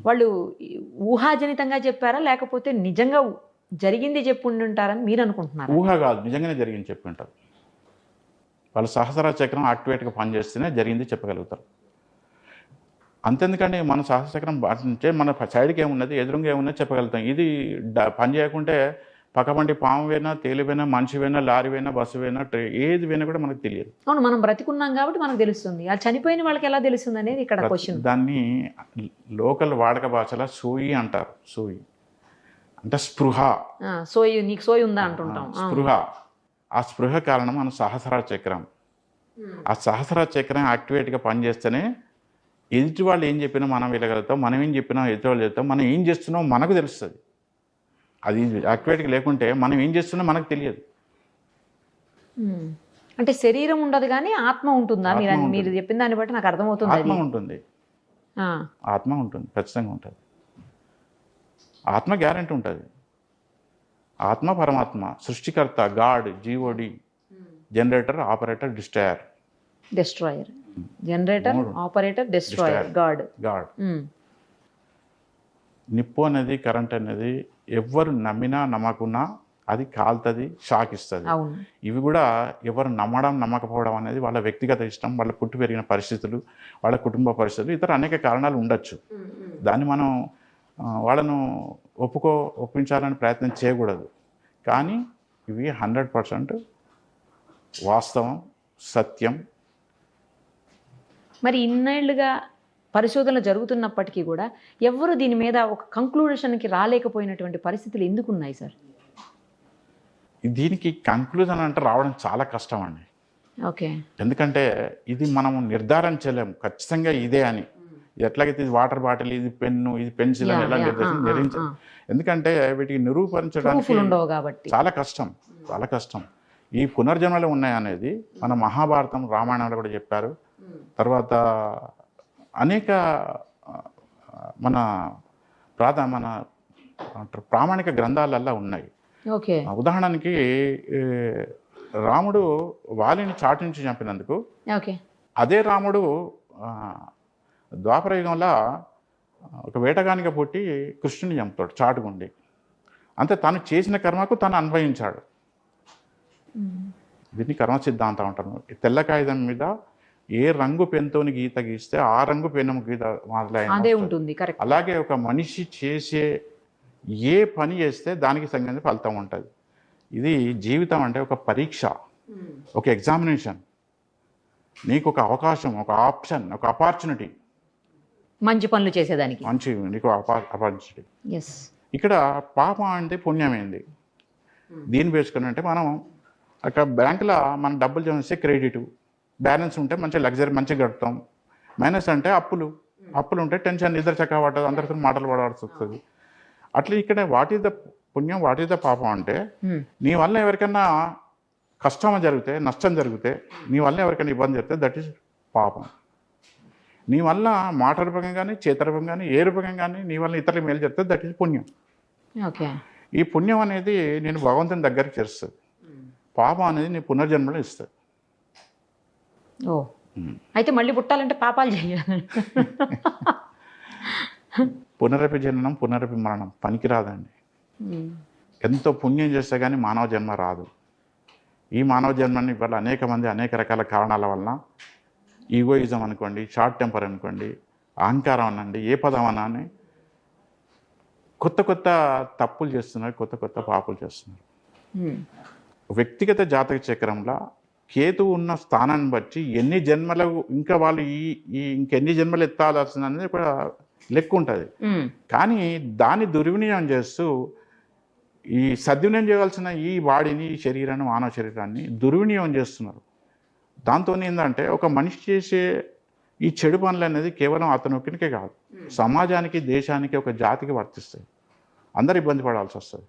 వాళ్ళు ఊహాజనితంగా చెప్పారా లేకపోతే నిజంగా జరిగింది చెప్పుంటారని మీరు అనుకుంటున్నారు? ఊహ కాదు, నిజంగానే జరిగింది చెప్పుంటారు. వాళ్ళు సహస్ర చక్రం యాక్టివేట్గా పనిచేస్తేనే జరిగింది చెప్పగలుగుతారు. అంతెందుకంటే మన సహస్రచక్రం అంటే మన సైడ్కి ఏమున్నది, ఎదురుగా ఏమున్నది చెప్పగలుగుతాం. ఇది పని చేయకుంటే పక్కబండి పాము వేనా, తేలిపోయినా, మనిషి వేనా, లారీ వేనా, బస్సు వేనా, ఏది వేనా కూడా మనకు తెలియదు. అవును, మనం బ్రతికున్నాం కాబట్టి మనకు తెలుస్తుంది. అది చనిపోయిన వాళ్ళకి ఎలా తెలుస్తుంది అనేది ఇక్కడ క్వశ్చన్. దాన్ని లోకల్ వాడక భాషలో సోయి అంటారు. సోయి అంటే స్పృహ. సోయి, నీకు సోయి ఉందా అంటుంటాం. స్పృహ. ఆ స్పృహ కారణం మన సహస్ర చక్రం. ఆ సహస్ర చక్రం యాక్టివేట్గా పనిచేస్తేనే ఎదుటి వాళ్ళు ఏం చెప్పినా మనం వెళ్ళగలుగుతాం, మనం ఏం చెప్పినా ఎదుటి వాళ్ళు చెప్తాం, మనం ఏం చేస్తున్నామో మనకు తెలుస్తుంది. అది యాక్టివేట్గా లేకుంటే మనం ఏం చేస్తున్నా మనకు తెలియదు. అంటే శరీరం ఉండదు కానీ ఆత్మ ఉంటుందా? మీరు చెప్పిన దాన్ని బట్టి నాకు అర్థమవుతుంది. ఆత్మ ఉంటుంది, ఆత్మ ఉంటుంది, ఖచ్చితంగా ఉంటుంది. ఆత్మ గ్యారెంటీ ఉంటుంది. ఆత్మ పరమాత్మ, సృష్టికర్త, God, GOD, generator, operator, destroyer. Generator, operator, destroyer, God. నిప్పు అనేది, కరెంట్ అనేది ఎవరు నమ్మినా నమ్మకున్నా అది కాలుతుంది, షాక్ ఇస్తుంది. ఇవి కూడా ఎవరు నమ్మకపోవడం అనేది వాళ్ళ వ్యక్తిగత ఇష్టం, వాళ్ళ పుట్టి పెరిగిన పరిస్థితులు, వాళ్ళ కుటుంబ పరిస్థితులు, ఇతర అనేక కారణాలు ఉండొచ్చు. దాన్ని మనం వాళ్ళను ఒప్పించాలని ప్రయత్నం చేయకూడదు. కానీ ఇవి 100% వాస్తవం, సత్యం. మరి ఇన్నేళ్లుగా పరిశోధనలు జరుగుతున్నప్పటికీ కూడా ఎవరు దీని మీద ఒక కంక్లూషన్కి రాలేకపోయినటువంటి పరిస్థితులు ఎందుకు ఉన్నాయి సార్? దీనికి కంక్లూజన్ అంటే రావడం చాలా కష్టం అండి. ఓకే, ఎందుకంటే ఇది మనము నిర్ధారించలేము ఖచ్చితంగా ఇదే అని. ఎట్లాగైతే ఇది వాటర్ బాటిల్, ఇది పెన్ను, ఇది పెన్సిల్ అని ఎలా నిర్ధారించాలి? ఎందుకంటే వీటికి నిరూపించడానికి చాలా కష్టం. ఈ పునర్జన్మలు ఉన్నాయనేది మన మహాభారతం రామాయణంలో కూడా చెప్పారు. తర్వాత అనేక మన మన ప్రామాణిక గ్రంథాలల్లో ఉన్నాయి. ఓకే. ఉదాహరణకి రాముడు వాలిని చాటు నుంచి చంపినందుకు ఓకే. అదే రాముడు ద్వాపరయుగంలో ఒక వేటగానిగా పుట్టి కృష్ణుని చంపుతాడు చాటుకుండి. అంతే తను చేసిన కర్మకు తను అనుభవించాడు. దీన్ని కర్మ సిద్ధాంతం అంటారు. తెల్ల కాగితం మీద ఏ రంగు పెన్తోని గీత గీస్తే ఆ రంగు పెన్ను గీత అదే ఉంటుంది. కరెక్ట్. అలాగే ఒక మనిషి చేసే ఏ పని చేస్తే దానికి సంబంధించిన ఫలితం ఉంటుంది. ఇది జీవితం అంటే ఒక పరీక్ష, ఒక ఎగ్జామినేషన్. నీకు ఒక అవకాశం, ఒక ఆప్షన్, ఒక ఆపర్చునిటీ, మంచి పనులు చేసేదానికి మంచి నీకు ఆపర్చునిటీ. ఎస్. ఇక్కడ పాపం అంటే పుణ్యమైంది. దీన్ని వేసుకుని అంటే మనం అక్కడ బ్యాంకులో మన డబ్బులు జమిస్తే క్రెడిట్, బ్యాలెన్స్ ఉంటే మంచి లగ్జరీ మంచిగా గడుపుతాం. మైనస్ అంటే అప్పులు ఉంటే టెన్షన్, ఇద్దరు చక్కగా పట్టదు, అందరితో మాటలు పడాల్సి వస్తుంది. అట్లా ఇక్కడ వాట్ ఈస్ ద పుణ్యం, వాట్ ఈస్ ద పాపం అంటే నీ వల్ల ఎవరికైనా కష్టం జరిగితే, నష్టం జరిగితే, నీ వల్ల ఎవరికైనా ఇబ్బంది జరిగితే దట్ ఈస్ పాపం. నీ వల్ల మాట రూపంగా కానీ, చేత రూపంగా కానీ, ఏ రూపంగా కానీ నీ వల్ల ఇతరులకు మేలు జరిగితే దట్ ఈస్ పుణ్యం. ఓకే. ఈ పుణ్యం అనేది నేను భగవంతుని దగ్గరికి చేస్తుంది. పాపం అనేది నీ పునర్జన్మలో ఇస్తుంది. ఓ, అయితే మళ్ళీ పుట్టాలంటే పాపాలు చేయాలి. పునరపి జననం పునరపి మరణం పనికిరాదండి. ఎంతో పుణ్యం చేస్తే కానీ మానవ జన్మ రాదు. ఈ మానవ జన్మని ఇవాళ అనేక మంది అనేక రకాల కారణాల వలన, ఈగోయిజం అనుకోండి, షార్ట్ టెంపర్ అనుకోండి, అహంకారం అనండి, ఏ పదం అని కొత్త కొత్త తప్పులు చేస్తున్నారు, కొత్త కొత్త పాపులు చేస్తున్నారు. వ్యక్తిగత జాతక చక్రంలో కేతు ఉన్న స్థానాన్ని బట్టి ఎన్ని జన్మలకు ఇంకా వాళ్ళు ఇంకెన్ని జన్మలు ఎత్తాల్సింది అనేది కూడా లెక్క ఉంటుంది. కానీ దాన్ని దుర్వినియోగం చేస్తూ ఈ సద్వినియోగం చేయవలసిన ఈ బాడీని, ఈ శరీరాన్ని, మానవ శరీరాన్ని దుర్వినియోగం చేస్తున్నారు. దాంతో ఏంటంటే ఒక మనిషి చేసే ఈ చెడు పనులు అనేది కేవలం అతనొక్కనికే కాదు, సమాజానికి, దేశానికి, ఒక జాతికి వర్తిస్తాయి. అందరు ఇబ్బంది పడాల్సి వస్తుంది.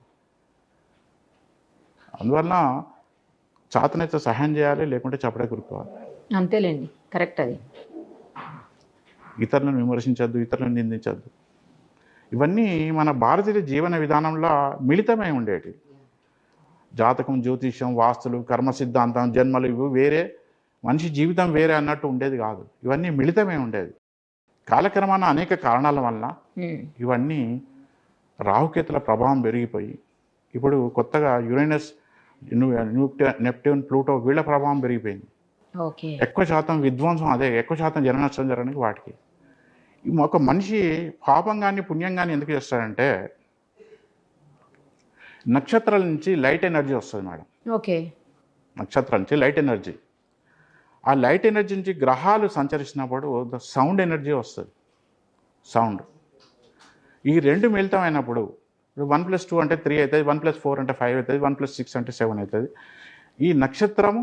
అందువలన చాతనైతే సహాయం చేయాలి, లేకుంటే చపడే కూరుకోవాలి. అంతేలేండి, కరెక్ట్. అది ఇతరులను విమర్శించద్దు, ఇతరులను నిందించద్దు. ఇవన్నీ మన భారతీయ జీవన విధానంలో మిళితమై ఉండేటి. జాతకం, జ్యోతిష్యం, వాస్తులు, కర్మ సిద్ధాంతం, జన్మలు ఇవి వేరే, మనిషి జీవితం వేరే అన్నట్టు ఉండేది కాదు. ఇవన్నీ మిళితమై ఉండేది. కాలక్రమాన అనేక కారణాల వల్ల ఇవన్నీ రాహుకేతుల ప్రభావం పెరిగిపోయి ఇప్పుడు కొత్తగా యురేనస్, నెప్ట్యూన్, ప్లూటో వీళ్ళ ప్రభావం పెరిగిపోయింది. ఎక్కువ శాతం విధ్వంసం, అదే ఎక్కువ శాతం జన నష్టం జరగడానికి వాటికి. ఒక మనిషి పాపం కానీ పుణ్యం కానీ ఎందుకు చేస్తాడంటే నక్షత్రాల నుంచి లైట్ ఎనర్జీ వస్తుంది మేడం. ఓకే. నక్షత్రాల నుంచి లైట్ ఎనర్జీ, ఆ లైట్ ఎనర్జీ నుంచి గ్రహాలు సంచరిస్తున్నప్పుడు ద సౌండ్ ఎనర్జీ వస్తుంది. సౌండ్ ఈ రెండు మిళితమైనప్పుడు 1+2 అంటే 3 అవుతుంది, 1+4 అంటే 5 అవుతుంది, 1+6 అంటే 7 అవుతుంది. ఈ నక్షత్రము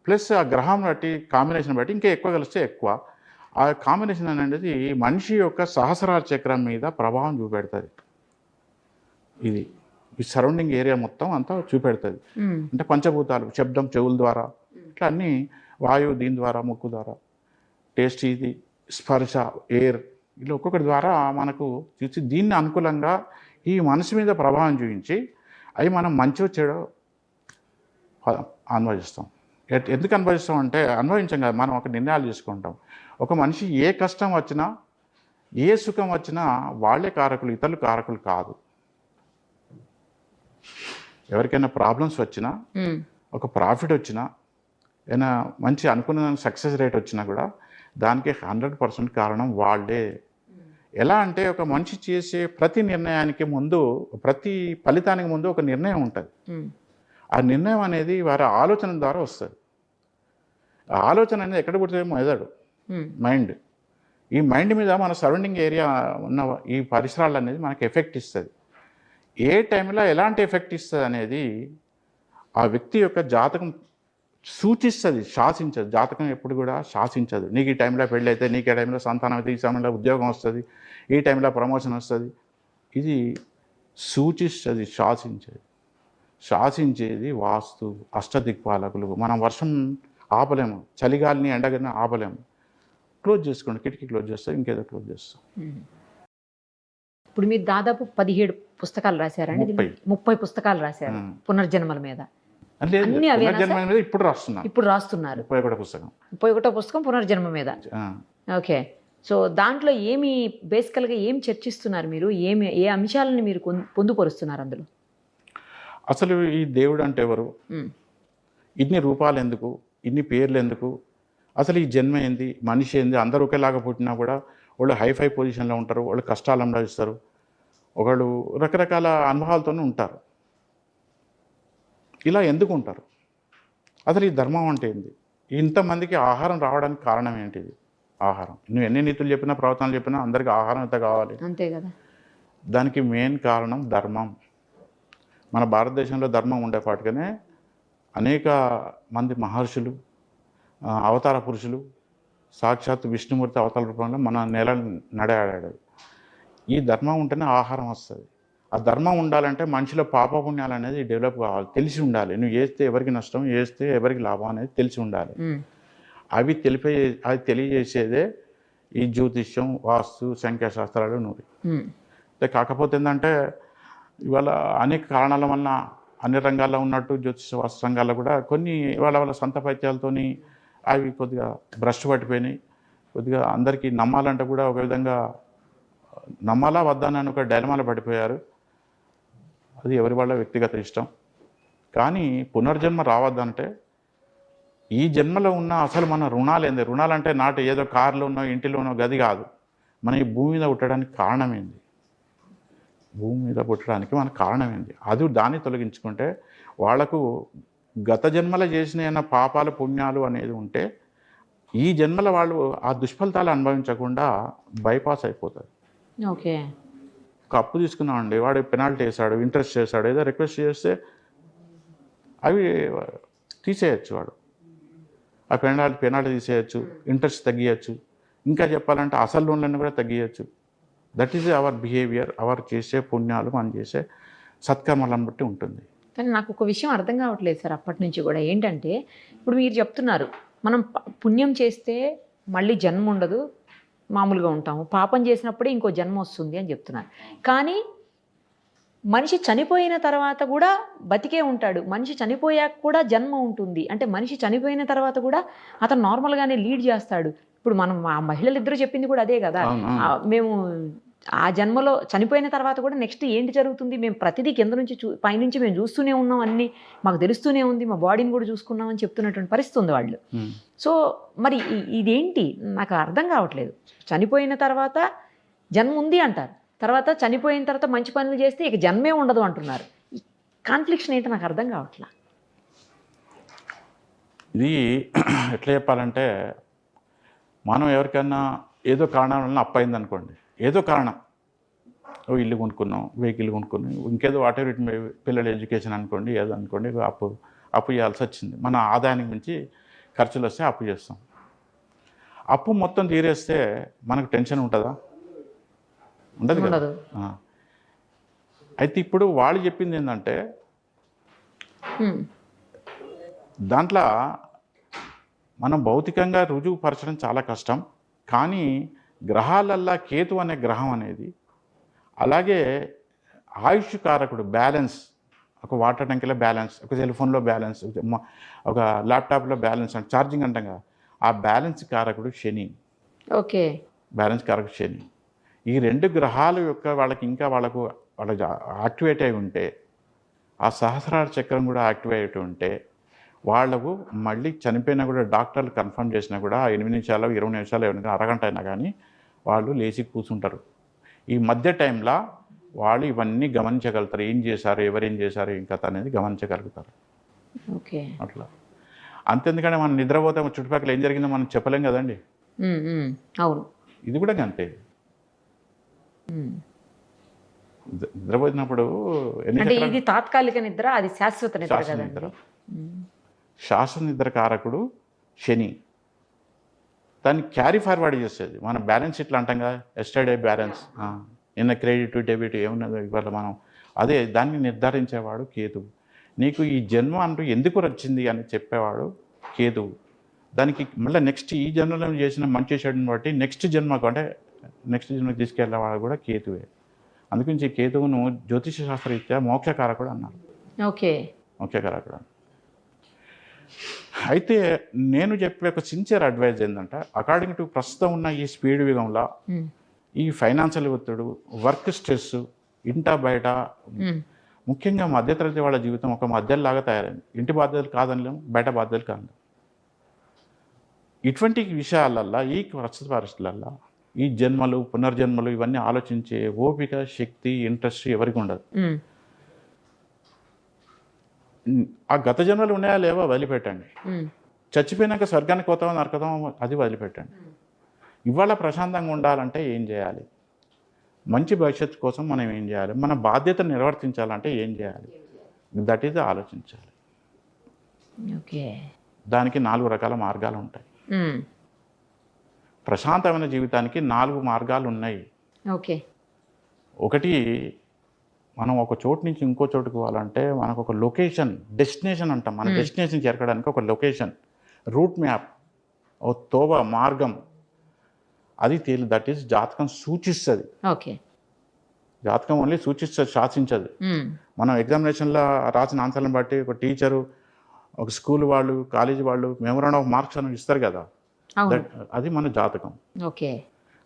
ప్లస్ ఆ గ్రహం బట్టి కాంబినేషన్ బట్టి ఇంకా ఎక్కువ కలిస్తే ఎక్కువ. ఆ కాంబినేషన్ అనేది మనిషి యొక్క సహస్రార చక్రం మీద ప్రభావం చూపెడుతుంది. ఇది ఈ సరౌండింగ్ ఏరియా మొత్తం అంతా చూపెడుతుంది. అంటే పంచభూతాలు, శబ్దం చెవుల ద్వారా, ఇట్లా అన్నీ, వాయువు దీని ద్వారా, ముక్కు ద్వారా, టేస్ట్, ఇది స్పర్శ, ఎయిర్, ఇలా ఒక్కొక్కటి ద్వారా మనకు చూసి దీన్ని అనుకూలంగా ఈ మనసు మీద ప్రభావం చూపించి అవి మనం మంచో చెడో అనుభవిస్తాం. ఎందుకు అనుభవిస్తాం అంటే అనుభవించాం కదా, మనం ఒక నిర్ణయాలు తీసుకుంటాం. ఒక మనిషి ఏ కష్టం వచ్చినా, ఏ సుఖం వచ్చినా వాళ్ళే కారకులు, ఇతరులు కారకులు కాదు. ఎవరికైనా ప్రాబ్లమ్స్ వచ్చినా, ఒక ప్రాఫిట్ వచ్చినా, ఏదైనా మంచి అనుకున్న సక్సెస్ రేట్ వచ్చినా కూడా దానికి 100% కారణం వాళ్ళే. ఎలా అంటే ఒక మనిషి చేసే ప్రతి నిర్ణయానికి ముందు, ప్రతి ఫలితానికి ముందు ఒక నిర్ణయం ఉంటుంది. ఆ నిర్ణయం అనేది వారి ఆలోచన ద్వారా వస్తుంది. ఆ ఆలోచన అనేది ఎక్కడ పుడుతుంది? మెదడు, మైండ్. ఈ మైండ్ మీద మన సరౌండింగ్ ఏరియా ఉన్న ఈ పరిసరాలు అనేది మనకి ఎఫెక్ట్ ఇస్తుంది. ఏ టైంలో ఎలాంటి ఎఫెక్ట్ ఇస్తుంది అనేది ఆ వ్యక్తి యొక్క జాతకం సూచిస్తుంది, శాసించదు. జాతకం ఎప్పుడు కూడా శాసించదు. నీకు ఈ టైంలో పెళ్ళి అయితే, నీకు ఈ టైంలో సంతానం అయితే, ఈ సమయంలో ఉద్యోగం వస్తుంది, ఈ టైంలో ప్రమోషన్ వస్తుంది. ఇది సూచిస్తుంది, శాసించదు. శాసించేది వాస్తు, అష్టదిక్పాలకులు. మనం వర్షం ఆపలేము, చలిగాలిని ఎండగాలిని ఆపలేము. క్లోజ్ చేసుకోండి, కిటికీ క్లోజ్ చేస్తాం, ఇంకేదో క్లోజ్ చేస్తాం. ఇప్పుడు మీరు దాదాపు 17 పుస్తకాలు రాశారండి. 30 పుస్తకాలు రాశారు పునర్జన్మల మీద. లేదు, అన్నీ అవేనా పునర్జన్మ మీద ఇప్పుడు రాస్తున్నా. ఇప్పుడు రాస్తున్నారు 31 పుస్తకం. 31వ పుస్తకం పునర్జన్మ మీద. ఓకే. సో దాంట్లో ఏమి బేసికల్గా ఏం చర్చిస్తున్నారు మీరు? ఏ అంశాలను మీరు పొందుపరుస్తున్నారు అందులో? అసలు ఈ దేవుడు అంటే ఎవరు, ఇన్ని రూపాలు ఎందుకు, ఇన్ని పేర్లు ఎందుకు, అసలు ఈ జన్మ ఏంది, మనిషి ఏంది, అందరూ ఒకేలాగా పుట్టినా కూడా వాళ్ళు హైఫై పొజిషన్లో ఉంటారు, వాళ్ళు కష్టాలు అనుభవిస్తారు, ఒకళ్ళు రకరకాల అనుభవాలతోనే ఉంటారు. ఇలా ఎందుకు ఉంటారు? అసలు ఈ ధర్మం అంటే ఏంది? ఇంతమందికి ఆహారం రావడానికి కారణం ఏంటిది? ఆహారం. నువ్వు ఎన్ని నీతులు చెప్పినా, ప్రవచనాలు చెప్పినా అందరికీ ఆహారం ఎంత కావాలి? అంతే కదా. దానికి మెయిన్ కారణం ధర్మం. మన భారతదేశంలో ధర్మం ఉండేపాటుగానే అనేక మంది మహర్షులు, అవతార పురుషులు, సాక్షాత్ విష్ణుమూర్తి అవతార రూపంలో మన నేల నడయాడాడు. ఈ ధర్మం ఉంటేనే ఆహారం వస్తుంది. ఆ ధర్మం ఉండాలంటే మనిషిలో పాపపుణ్యాలు అనేది డెవలప్ కావాలి, తెలిసి ఉండాలి. నువ్వు చేస్తే ఎవరికి నష్టం, చేస్తే ఎవరికి లాభం అనేది తెలిసి ఉండాలి. అవి తెలియజేసేదే ఈ జ్యోతిష్యం, వాస్తు, సంఖ్యాశాస్త్రాలు నూరి. కాకపోతే ఏంటంటే ఇవాళ అనేక కారణాల వల్ల అన్ని రంగాల్లో ఉన్నట్టు జ్యోతిష వాస్తు రంగాల్లో కూడా కొన్ని వాళ్ళ సొంత పైత్యాలతోని అవి కొద్దిగా భ్రష్టు పట్టిపోయినాయి. కొద్దిగా అందరికీ నమ్మాలంటే కూడా ఒక విధంగా నమ్మాలా వద్దా అని ఒక డైలమాలో పడిపోయారు. అది ఎవరి వాళ్ళ వ్యక్తిగత ఇష్టం. కానీ పునర్జన్మ రావద్దంటే ఈ జన్మలో ఉన్న అసలు మన రుణాలు ఏంది? రుణాలు అంటే నాటు ఏదో కారులోనో ఇంటిలోనో గది కాదు. మన ఈ భూమి మీద పుట్టడానికి కారణం ఏంది? భూమి మీద పుట్టడానికి మన కారణం ఏంది? అది దాన్ని తొలగించుకుంటే వాళ్లకు గత జన్మలో చేసిన ఏమైనా పాపాలు పుణ్యాలు అనేది ఉంటే ఈ జన్మలో వాళ్ళు ఆ దుష్ఫలితాలు అనుభవించకుండా బైపాస్ అయిపోతుంది. ఓకే. ఒక అప్పు తీసుకున్నామండి, వాడు పెనాల్టీ వేసాడు, ఇంట్రెస్ట్ చేశాడు, ఏదో రిక్వెస్ట్ చేస్తే అవి తీసేయచ్చు. వాడు ఆ పెనాల్టీ తీసేయచ్చు, ఇంట్రెస్ట్ తగ్గియచ్చు, ఇంకా చెప్పాలంటే అసలు లోన్లను కూడా తగ్గియచ్చు. That is our behaviour. Our చేసే పుణ్యాలు, మనం చేసే సత్కర్మలను బట్టి ఉంటుంది. కానీ నాకు ఒక విషయం అర్థం కావట్లేదు సార్ అప్పటి నుంచి కూడా. ఏంటంటే ఇప్పుడు మీరు చెప్తున్నారు మనం పుణ్యం చేస్తే మళ్ళీ జన్మ ఉండదు, మామూలుగా ఉంటాము, పాపం చేసినప్పుడే ఇంకో జన్మ వస్తుంది అని చెప్తున్నారు. కానీ మనిషి చనిపోయిన తర్వాత కూడా బతికే ఉంటాడు, మనిషి చనిపోయాక కూడా జన్మ ఉంటుంది. అంటే మనిషి చనిపోయిన తర్వాత కూడా అతను నార్మల్గానే లీడ్ చేస్తాడు. ఇప్పుడు మనం ఆ మహిళలు ఇద్దరు చెప్పింది కూడా అదే కదా. మేము ఆ జన్మలో చనిపోయిన తర్వాత కూడా నెక్స్ట్ ఏంటి జరుగుతుంది, మేము ప్రతిదీ కింద నుంచి పైనుంచి మేము చూస్తూనే ఉన్నాం, అన్నీ మాకు తెలుస్తూనే ఉంది, మా బాడీని కూడా చూసుకున్నామని చెప్తున్నటువంటి పరిస్థితి ఉంది వాళ్ళు. సో మరి ఇదేంటి నాకు అర్థం కావట్లేదు. చనిపోయిన తర్వాత జన్మ ఉంది అంటారు, తర్వాత చనిపోయిన తర్వాత మంచి పనులు చేస్తే ఇక జన్మే ఉండదు అంటున్నారు. ఈ కాన్ఫ్లిక్షన్ ఏంటో నాకు అర్థం కావట్లా. ఇది ఎట్లా చెప్పాలంటే, మనం ఎవరికైనా ఏదో కారణం వలన అప్పు అయింది అనుకోండి, ఏదో కారణం, ఓ ఇల్లు కొనుక్కున్నాం, వెహికల్ కొనుక్కున్నాం, ఇంకేదో వాటర్ పిల్లల ఎడ్యుకేషన్ అనుకోండి, ఏదో అనుకోండి, అప్పు చేయాల్సి వచ్చింది. మన ఆదాయానికి మించి ఖర్చులు వస్తే అప్పు చేస్తాం. అప్పు మొత్తం తీరేస్తే మనకు టెన్షన్ ఉంటుందా? ఉండదు కదా. అయితే ఇప్పుడు వాళ్ళు చెప్పింది ఏంటంటే, దాంట్లో మనం భౌతికంగా రుజువుపరచడం చాలా కష్టం. కానీ గ్రహాలల్లా కేతు అనే గ్రహం అనేది, అలాగే ఆయుష్ కారకుడు బ్యాలెన్స్, ఒక వాటర్ ట్యాంక్లో బ్యాలెన్స్, ఒక సెల్ ఫోన్లో బ్యాలెన్స్, ఒక ల్యాప్టాప్లో బ్యాలెన్స్ అంటే ఛార్జింగ్ అంటాం కదా, ఆ బ్యాలెన్స్ కారకుడు శని. ఓకే. బ్యాలెన్స్ కారకుడు శని. ఈ రెండు గ్రహాలు యొక్క వాళ్ళకి యాక్టివేట్ అయి ఉంటే, ఆ సహస్రార చక్రం కూడా యాక్టివేట్ అయి ఉంటే, వాళ్ళకు మళ్ళీ చనిపోయినా కూడా డాక్టర్లు కన్ఫర్మ్ చేసినా కూడా 8 నిమిషాలు 20 నిమిషాలు ఏమైనా అరగంట అయినా కానీ వాళ్ళు లేచి కూర్చుంటారు. ఈ మధ్య టైంలో వాళ్ళు ఇవన్నీ గమనించగలుగుతారు, ఏం చేశారు, ఎవరేం చేశారు, ఇంకా అనేది గమనించగలుగుతారు. ఓకే. అట్లా అంతెందుకంటే మనం నిద్రపోతే చుట్టుపక్కల ఏం జరిగిందో మనం చెప్పలేం కదండి. అవును. ఇది కూడా అంతే. నిద్రపోయినప్పుడు ఇది తాత్కాలిక నిద్ర, అది శాశ్వత నిద్ర. శాశ్వత నిద్ర కారకుడు శని. దాన్ని క్యారీ ఫార్వర్డ్ చేసేది. మనం బ్యాలెన్స్ ఇట్లా అంటాం కదా, ఎస్టర్డే బ్యాలెన్స్, నిన్న క్రెడిట్ డెబిట్ ఏమున్నదో ఇవాళ మనం, అదే దాన్ని నిర్ధారించేవాడు కేతువు. నీకు ఈ జన్మ అంటూ ఎందుకు వచ్చింది అని చెప్పేవాడు కేతువు. దానికి మళ్ళీ నెక్స్ట్ ఈ జన్మలో చేసిన మంచి చెడుని బట్టి నెక్స్ట్ జన్మకు తీసుకెళ్ళేవాడు కూడా కేతువే. అందుగురించి కేతువును జ్యోతిష శాస్త్రరీత్యా మోక్షకారకుడు అన్నారు. ఓకే, మోక్షకారకుడు. అయితే నేను చెప్పే ఒక సిన్సియర్ అడ్వైజ్ ఏంటంటే, అకార్డింగ్ టు ప్రస్తుతం ఉన్న ఈ స్పీడ్ యుగంలో ఈ ఫైనాన్షియల్ ఒత్తిడి, వర్క్ స్ట్రెస్, ఇంట బయట, ముఖ్యంగా మధ్యతరగతి వాళ్ళ జీవితం ఒక మధ్యలాగా తయారైంది. ఇంటి బాధ్యతలు కాదనలేము, బయట బాధ్యతలు కాదు. ఇటువంటి విషయాలల్లో ఈ ప్రస్తుత పరిస్థితులల్లో ఈ జన్మలు, పునర్జన్మలు ఇవన్నీ ఆలోచించే ఓపిక, శక్తి, ఇంట్రెస్ట్ ఎవరికి ఉండదు. ఆ గత జన్మలు ఉన్నాయా లేవో వదిలిపెట్టండి. చచ్చిపోయినాక స్వర్గానికి పోతామో నరకతామో అది వదిలిపెట్టండి. ఇవాళ ప్రశాంతంగా ఉండాలంటే ఏం చేయాలి, మంచి భవిష్యత్తు కోసం మనం ఏం చేయాలి, మన బాధ్యతను నిర్వర్తించాలంటే ఏం చేయాలి, దట్ ఈజ్ ఆలోచించాలి. ఓకే, దానికి 4 రకాల మార్గాలు ఉంటాయి. ప్రశాంతమైన జీవితానికి 4 మార్గాలు ఉన్నాయి. ఓకే, ఒకటి, మనం ఒక చోటు నుంచి ఇంకో చోటుకు పోవాలంటే మనకు ఒక లొకేషన్, డెస్టినేషన్ అంటాం. మన డెస్టినేషన్ చేరకడానికి ఒక లొకేషన్, రూట్ మ్యాప్, ఓ తోవ మార్గం అది దట్ ఈస్ జాతకం సూచిస్తుంది. ఓకే, జాతకం ఓన్లీ సూచిస్తుంది, శాసించదు. మనం ఎగ్జామినేషన్లో రాసిన ఆన్సర్లను బట్టి ఒక టీచరు, ఒక స్కూల్ వాళ్ళు, కాలేజీ వాళ్ళు మెమోరాండం ఆఫ్ మార్క్స్ అని ఇస్తారు కదా, అది మన జాతకం. ఓకే,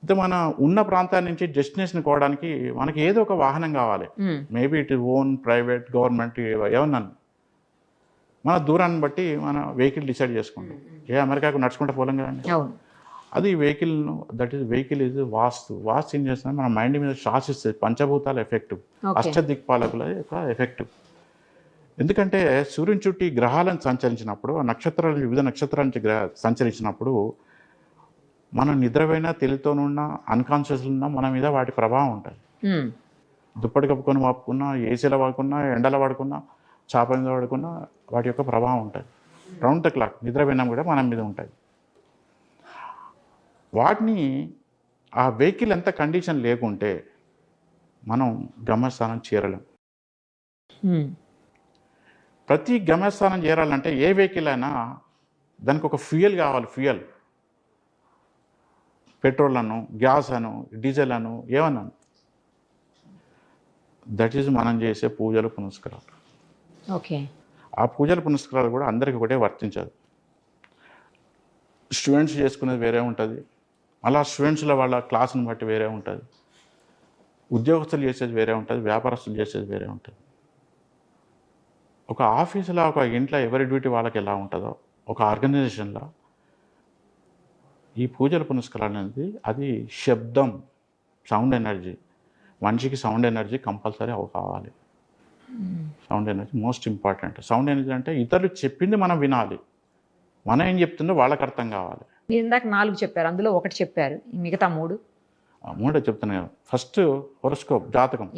అయితే మన ఉన్న ప్రాంతాల నుంచి డెస్టినేషన్ పోవడానికి మనకి ఏదో ఒక వాహనం కావాలి. Maybe it is own, private, government, ఏమన్నా మన దూరాన్ని బట్టి మన వెహికల్ డిసైడ్ చేసుకుంటాం. అమెరికాకు నడుచుకుంటే పోలేం కదండి. అది వెహికల్ను, దట్ ఈస్ వెహికల్ ఈజ్ వాస్తు ఏం చేస్తుంది, మన మైండ్ మీద శాసిస్తుంది. పంచభూతాల ఎఫెక్టివ్, అష్టదిక్పాలకుల యొక్క ఎఫెక్టివ్. ఎందుకంటే సూర్యుని చుట్టూ గ్రహాలను సంచరించినప్పుడు, ఆ నక్షత్రాలు, వివిధ నక్షత్రాల నుంచి సంచరించినప్పుడు మనం నిద్రపోయినా, తెలితోనున్నా, అన్కాన్షియస్ ఉన్నా మన మీద వాటి ప్రభావం ఉంటుంది. దుప్పటి కప్పుకొని వాపుకున్నా, ఏసీలో వాడుకున్నా, ఎండలో వాడుకున్నా, చాప మీద వాడుకున్నా వాటి యొక్క ప్రభావం ఉంటుంది. రౌండ్ ద క్లాక్ నిద్రపోయినా కూడా మన మీద ఉంటుంది. వాటిని ఆ వెహికల్ ఎంత కండిషన్ లేకుంటే మనం గమ్యస్థానం చేరలేం. ప్రతి గమ్యస్థానం చేరాలంటే ఏ వెహికల్ అయినా దానికి ఒక ఫ్యూయల్ కావాలి. ఫ్యూయల్, పెట్రోల్ అను, గ్యాస్ అను, డీజిల్ అను, ఏమన్నాను, దట్ ఈజ్ మనం చేసే పూజలు, పునస్కారాలు. ఓకే, ఆ పూజలు, పునస్కారాలు కూడా అందరికీ ఒకటే వర్తించదు. స్టూడెంట్స్ చేసుకునేది వేరే ఉంటుంది, అలా స్టూడెంట్స్లో వాళ్ళ క్లాస్ని బట్టి వేరే ఉంటుంది, ఉద్యోగస్తులు చేసేది వేరే ఉంటుంది, వ్యాపారస్తులు చేసేది వేరే ఉంటుంది. ఒక ఆఫీసులో, ఒక ఇంట్లో ఎవరి డ్యూటీ వాళ్ళకి ఎలా ఉంటుందో, ఒక ఆర్గనైజేషన్లో ఈ పూజల పునస్కారాలు అనేది అది శబ్దం, సౌండ్ ఎనర్జీ. మనిషికి సౌండ్ ఎనర్జీ కంపల్సరీ కావాలి. Sound energy most important. Sound energy అంటే ఇతరులు చెప్పింది మనం వినాలి, మనం ఏం చెప్తుందో వాళ్ళకి అర్థం కావాలి. మీరు ఇందాక 4 చెప్పారు, అందులో ఒకటి చెప్పారు, మిగతా 3 చెప్తున్నాను కదా. ఫస్ట్ హొరోస్కోప్, జాతకం.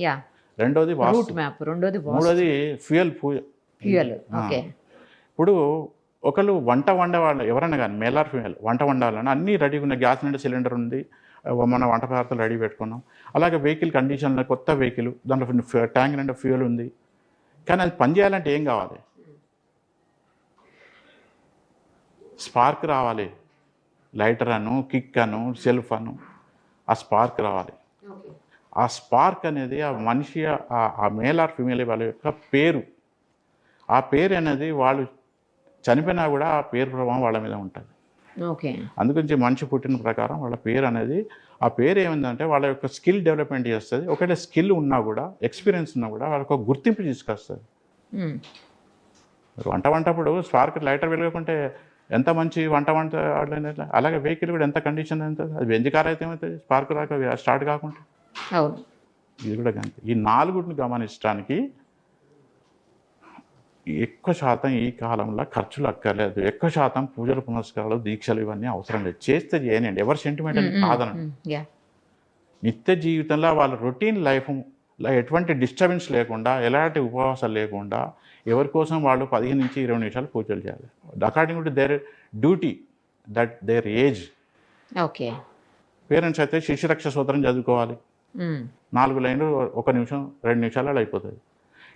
రెండోది రూట్ మ్యాప్, మూడోది ఫ్యూయల్. ఓకే, ఇప్పుడు ఒకళ్ళు వంట వండేవాళ్ళు ఎవరైనా కానీ, మేల్ ఆర్ ఫీమేల్, వంట వండాలని అన్నీ రెడీగా ఉన్నాయి. గ్యాస్ నిండా సిలిండర్ ఉంది, మన వంట పదార్థాలు రెడీ పెట్టుకున్నాం. అలాగే వెహికల్ కండిషన్లో, కొత్త వెహికల్, దాంట్లో ట్యాంక్ నిండా ఫ్యూయల్ ఉంది. కానీ అది పని చేయాలంటే ఏం కావాలి? స్పార్క్ రావాలి. లైటర్ అను, కిక్ అను, సెల్ఫ్ అను, ఆ స్పార్క్ రావాలి. ఆ స్పార్క్ అనేది ఆ మనిషి, ఆ మేల్ ఆర్ ఫీమేల్ వాళ్ళ యొక్క పేరు. ఆ పేరు అనేది వాళ్ళు చనిపోయినా కూడా ఆ పేరు ప్రభావం వాళ్ళ మీద ఉంటుంది. ఓకే, అందుగురించి మనిషి పుట్టిన ప్రకారం వాళ్ళ పేరు అనేది, ఆ పేరు ఏమిందంటే వాళ్ళ యొక్క స్కిల్ డెవలప్మెంట్ చేస్తుంది. ఒకవేళ స్కిల్ ఉన్నా కూడా, ఎక్స్పీరియన్స్ ఉన్నా కూడా వాళ్ళకి ఒక గుర్తింపు తీసుకొస్తుంది. వంటప్పుడు స్పార్క్, లైటర్ వెలగకుంటే ఎంత మంచి వంట అలాగే వెహికల్ కూడా ఎంత కండిషన్ ఎంత, అది బెంజ్ కార్ అయితే ఏమవుతుంది, స్పార్క్ రాక స్టార్ట్ కాకుండా. ఇది కూడా అంతే. ఈ 4 గమనించడానికి ఎక్కువ శాతం ఈ కాలంలో ఖర్చులు అక్కర్లేదు. ఎక్కువ శాతం పూజలు, పునస్కారాలు, దీక్షలు ఇవన్నీ అవసరం లేదు. చేస్తే చేయనండి, ఎవరు సెంటిమెంట్ అని కాదనండి. నిత్య జీవితంలో వాళ్ళ రొటీన్ లైఫ్లో ఎటువంటి డిస్టర్బెన్స్ లేకుండా, ఎలాంటి ఉపవాసాలు లేకుండా ఎవరి కోసం వాళ్ళు 15 నుంచి 20 నిమిషాలు పూజలు చేయాలి. According to their duty, that their age. Okay, parents అయితే శిశురక్ష సూత్రం చదువుకోవాలి. 4 లైన్లు 1 నిమిషం 2 నిమిషాలు అయిపోతుంది.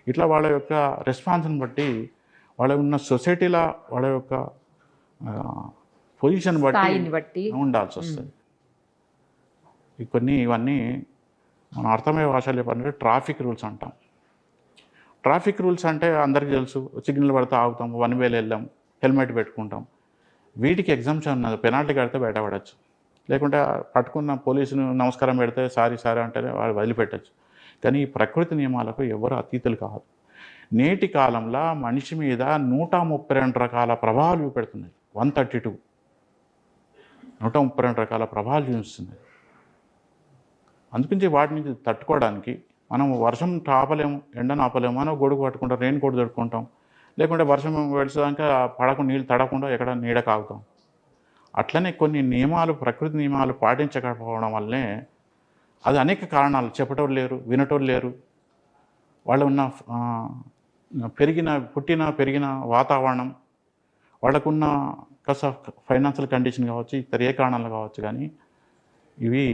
ఇట్లా వాళ్ళ యొక్క రెస్పాన్స్ని బట్టి వాళ్ళ ఉన్న సొసైటీలో వాళ్ళ యొక్క పొజిషన్ బట్టి ఉండాల్సి వస్తుంది. ఇవన్నీ మనం అర్థమయ్యే భాషలో చెప్పాలంటే ట్రాఫిక్ రూల్స్ అంటాం. ట్రాఫిక్ రూల్స్ అంటే అందరికీ తెలుసు, సిగ్నల్ పడితే ఆగుతాం, 1 వేలో వెళ్దాం, హెల్మెట్ పెట్టుకుంటాం. వీటికి ఎగ్జామ్షన్ ఉన్నది, పెనాల్టీ కడితే బయటపడచ్చు, లేకుంటే పట్టుకున్న పోలీసును నమస్కారం పెడితే సారీ అంటేనే వాళ్ళు వదిలిపెట్టచ్చు. కానీ ఈ ప్రకృతి నియమాలకు ఎవరు అతీతులు కాదు. నేటి కాలంలో మనిషి మీద 132 రకాల ప్రభావాలు చూపెడుతున్నాయి. 132 రకాల ప్రభావాలు చూపిస్తున్నాయి. అందుకని వాటి నుంచి తట్టుకోవడానికి మనం వర్షం ఆపలేము, ఎండను ఆపలేము, మనం గొడుగు పట్టుకుంటాం, రెయిన్ కోట్ తడుకుంటాం, లేకుంటే వర్షం వెడిచేదాకా పడకుండా నీళ్ళు తడకుండా ఎక్కడ నీడ కాగుతాం. అట్లనే కొన్ని నియమాలు, ప్రకృతి నియమాలు పాటించకపోవడం వల్లనే అది అనేక కారణాలు, చెప్పటోళ్ళు లేరు, వినటోళ్ళు లేరు, వాళ్ళు ఉన్న పెరిగిన వాతావరణం, వాళ్ళకున్న ఫైనాన్షియల్ కండిషన్ కావచ్చు, ఇతర ఏ కారణాలు కావచ్చు, కానీ ఇవి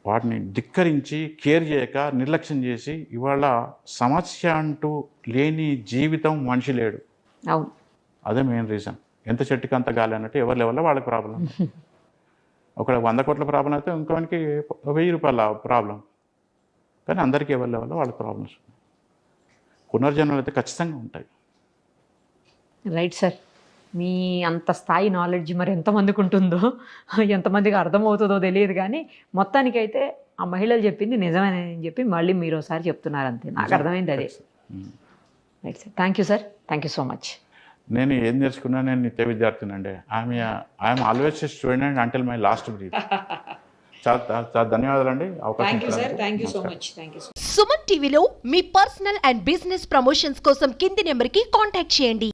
వాటిని ధిక్కరించి కేర్ చేయక నిర్లక్ష్యం చేసి ఇవాళ సమస్య అంటూ లేని జీవితం మనిషి లేడు. అవును, అదే మెయిన్ రీజన్. ఎంత చెట్టుకి అంత గాలి అన్నట్టు ఎవరి లెవెల్లో వాళ్ళకి ప్రాబ్లం. ఒక 100 కోట్ల ప్రాబ్లం అయితే ఇంకోనికి 1000 రూపాయల ప్రాబ్లం. కానీ అందరికీ ఎవరి లెవెల్లో వాళ్ళకి ప్రాబ్లమ్స్. పునర్జన్మలు అయితే ఖచ్చితంగా ఉంటాయి. Right sir. మీ అంత స్థాయి నాలెడ్జ్ మరి ఎంతమందికి ఉంటుందో, ఎంతమందికి అర్థమవుతుందో తెలియదు, కానీ మొత్తానికైతే ఆ మహిళలు చెప్పింది నిజమేనని చెప్పి మళ్ళీ మీరు ఒకసారి చెప్తున్నారు, అంతే. నాకు అర్థమైంది అదే. Right sir, thank you sir, thank you so much. నేను ఏం నేర్చుకున్నా, నేను నిత్య విద్యార్థినండి. I'm always a student until my last breath. చాలా ధన్యవాదాలండి అవకాశం ఇచ్చినందుకు. సుమన్ టీవీలో మీ పర్సనల్ అండ్ బిజినెస్ ప్రమోషన్స్ కోసం కింది నెంబర్కి కాంటాక్ట్ చేయండి.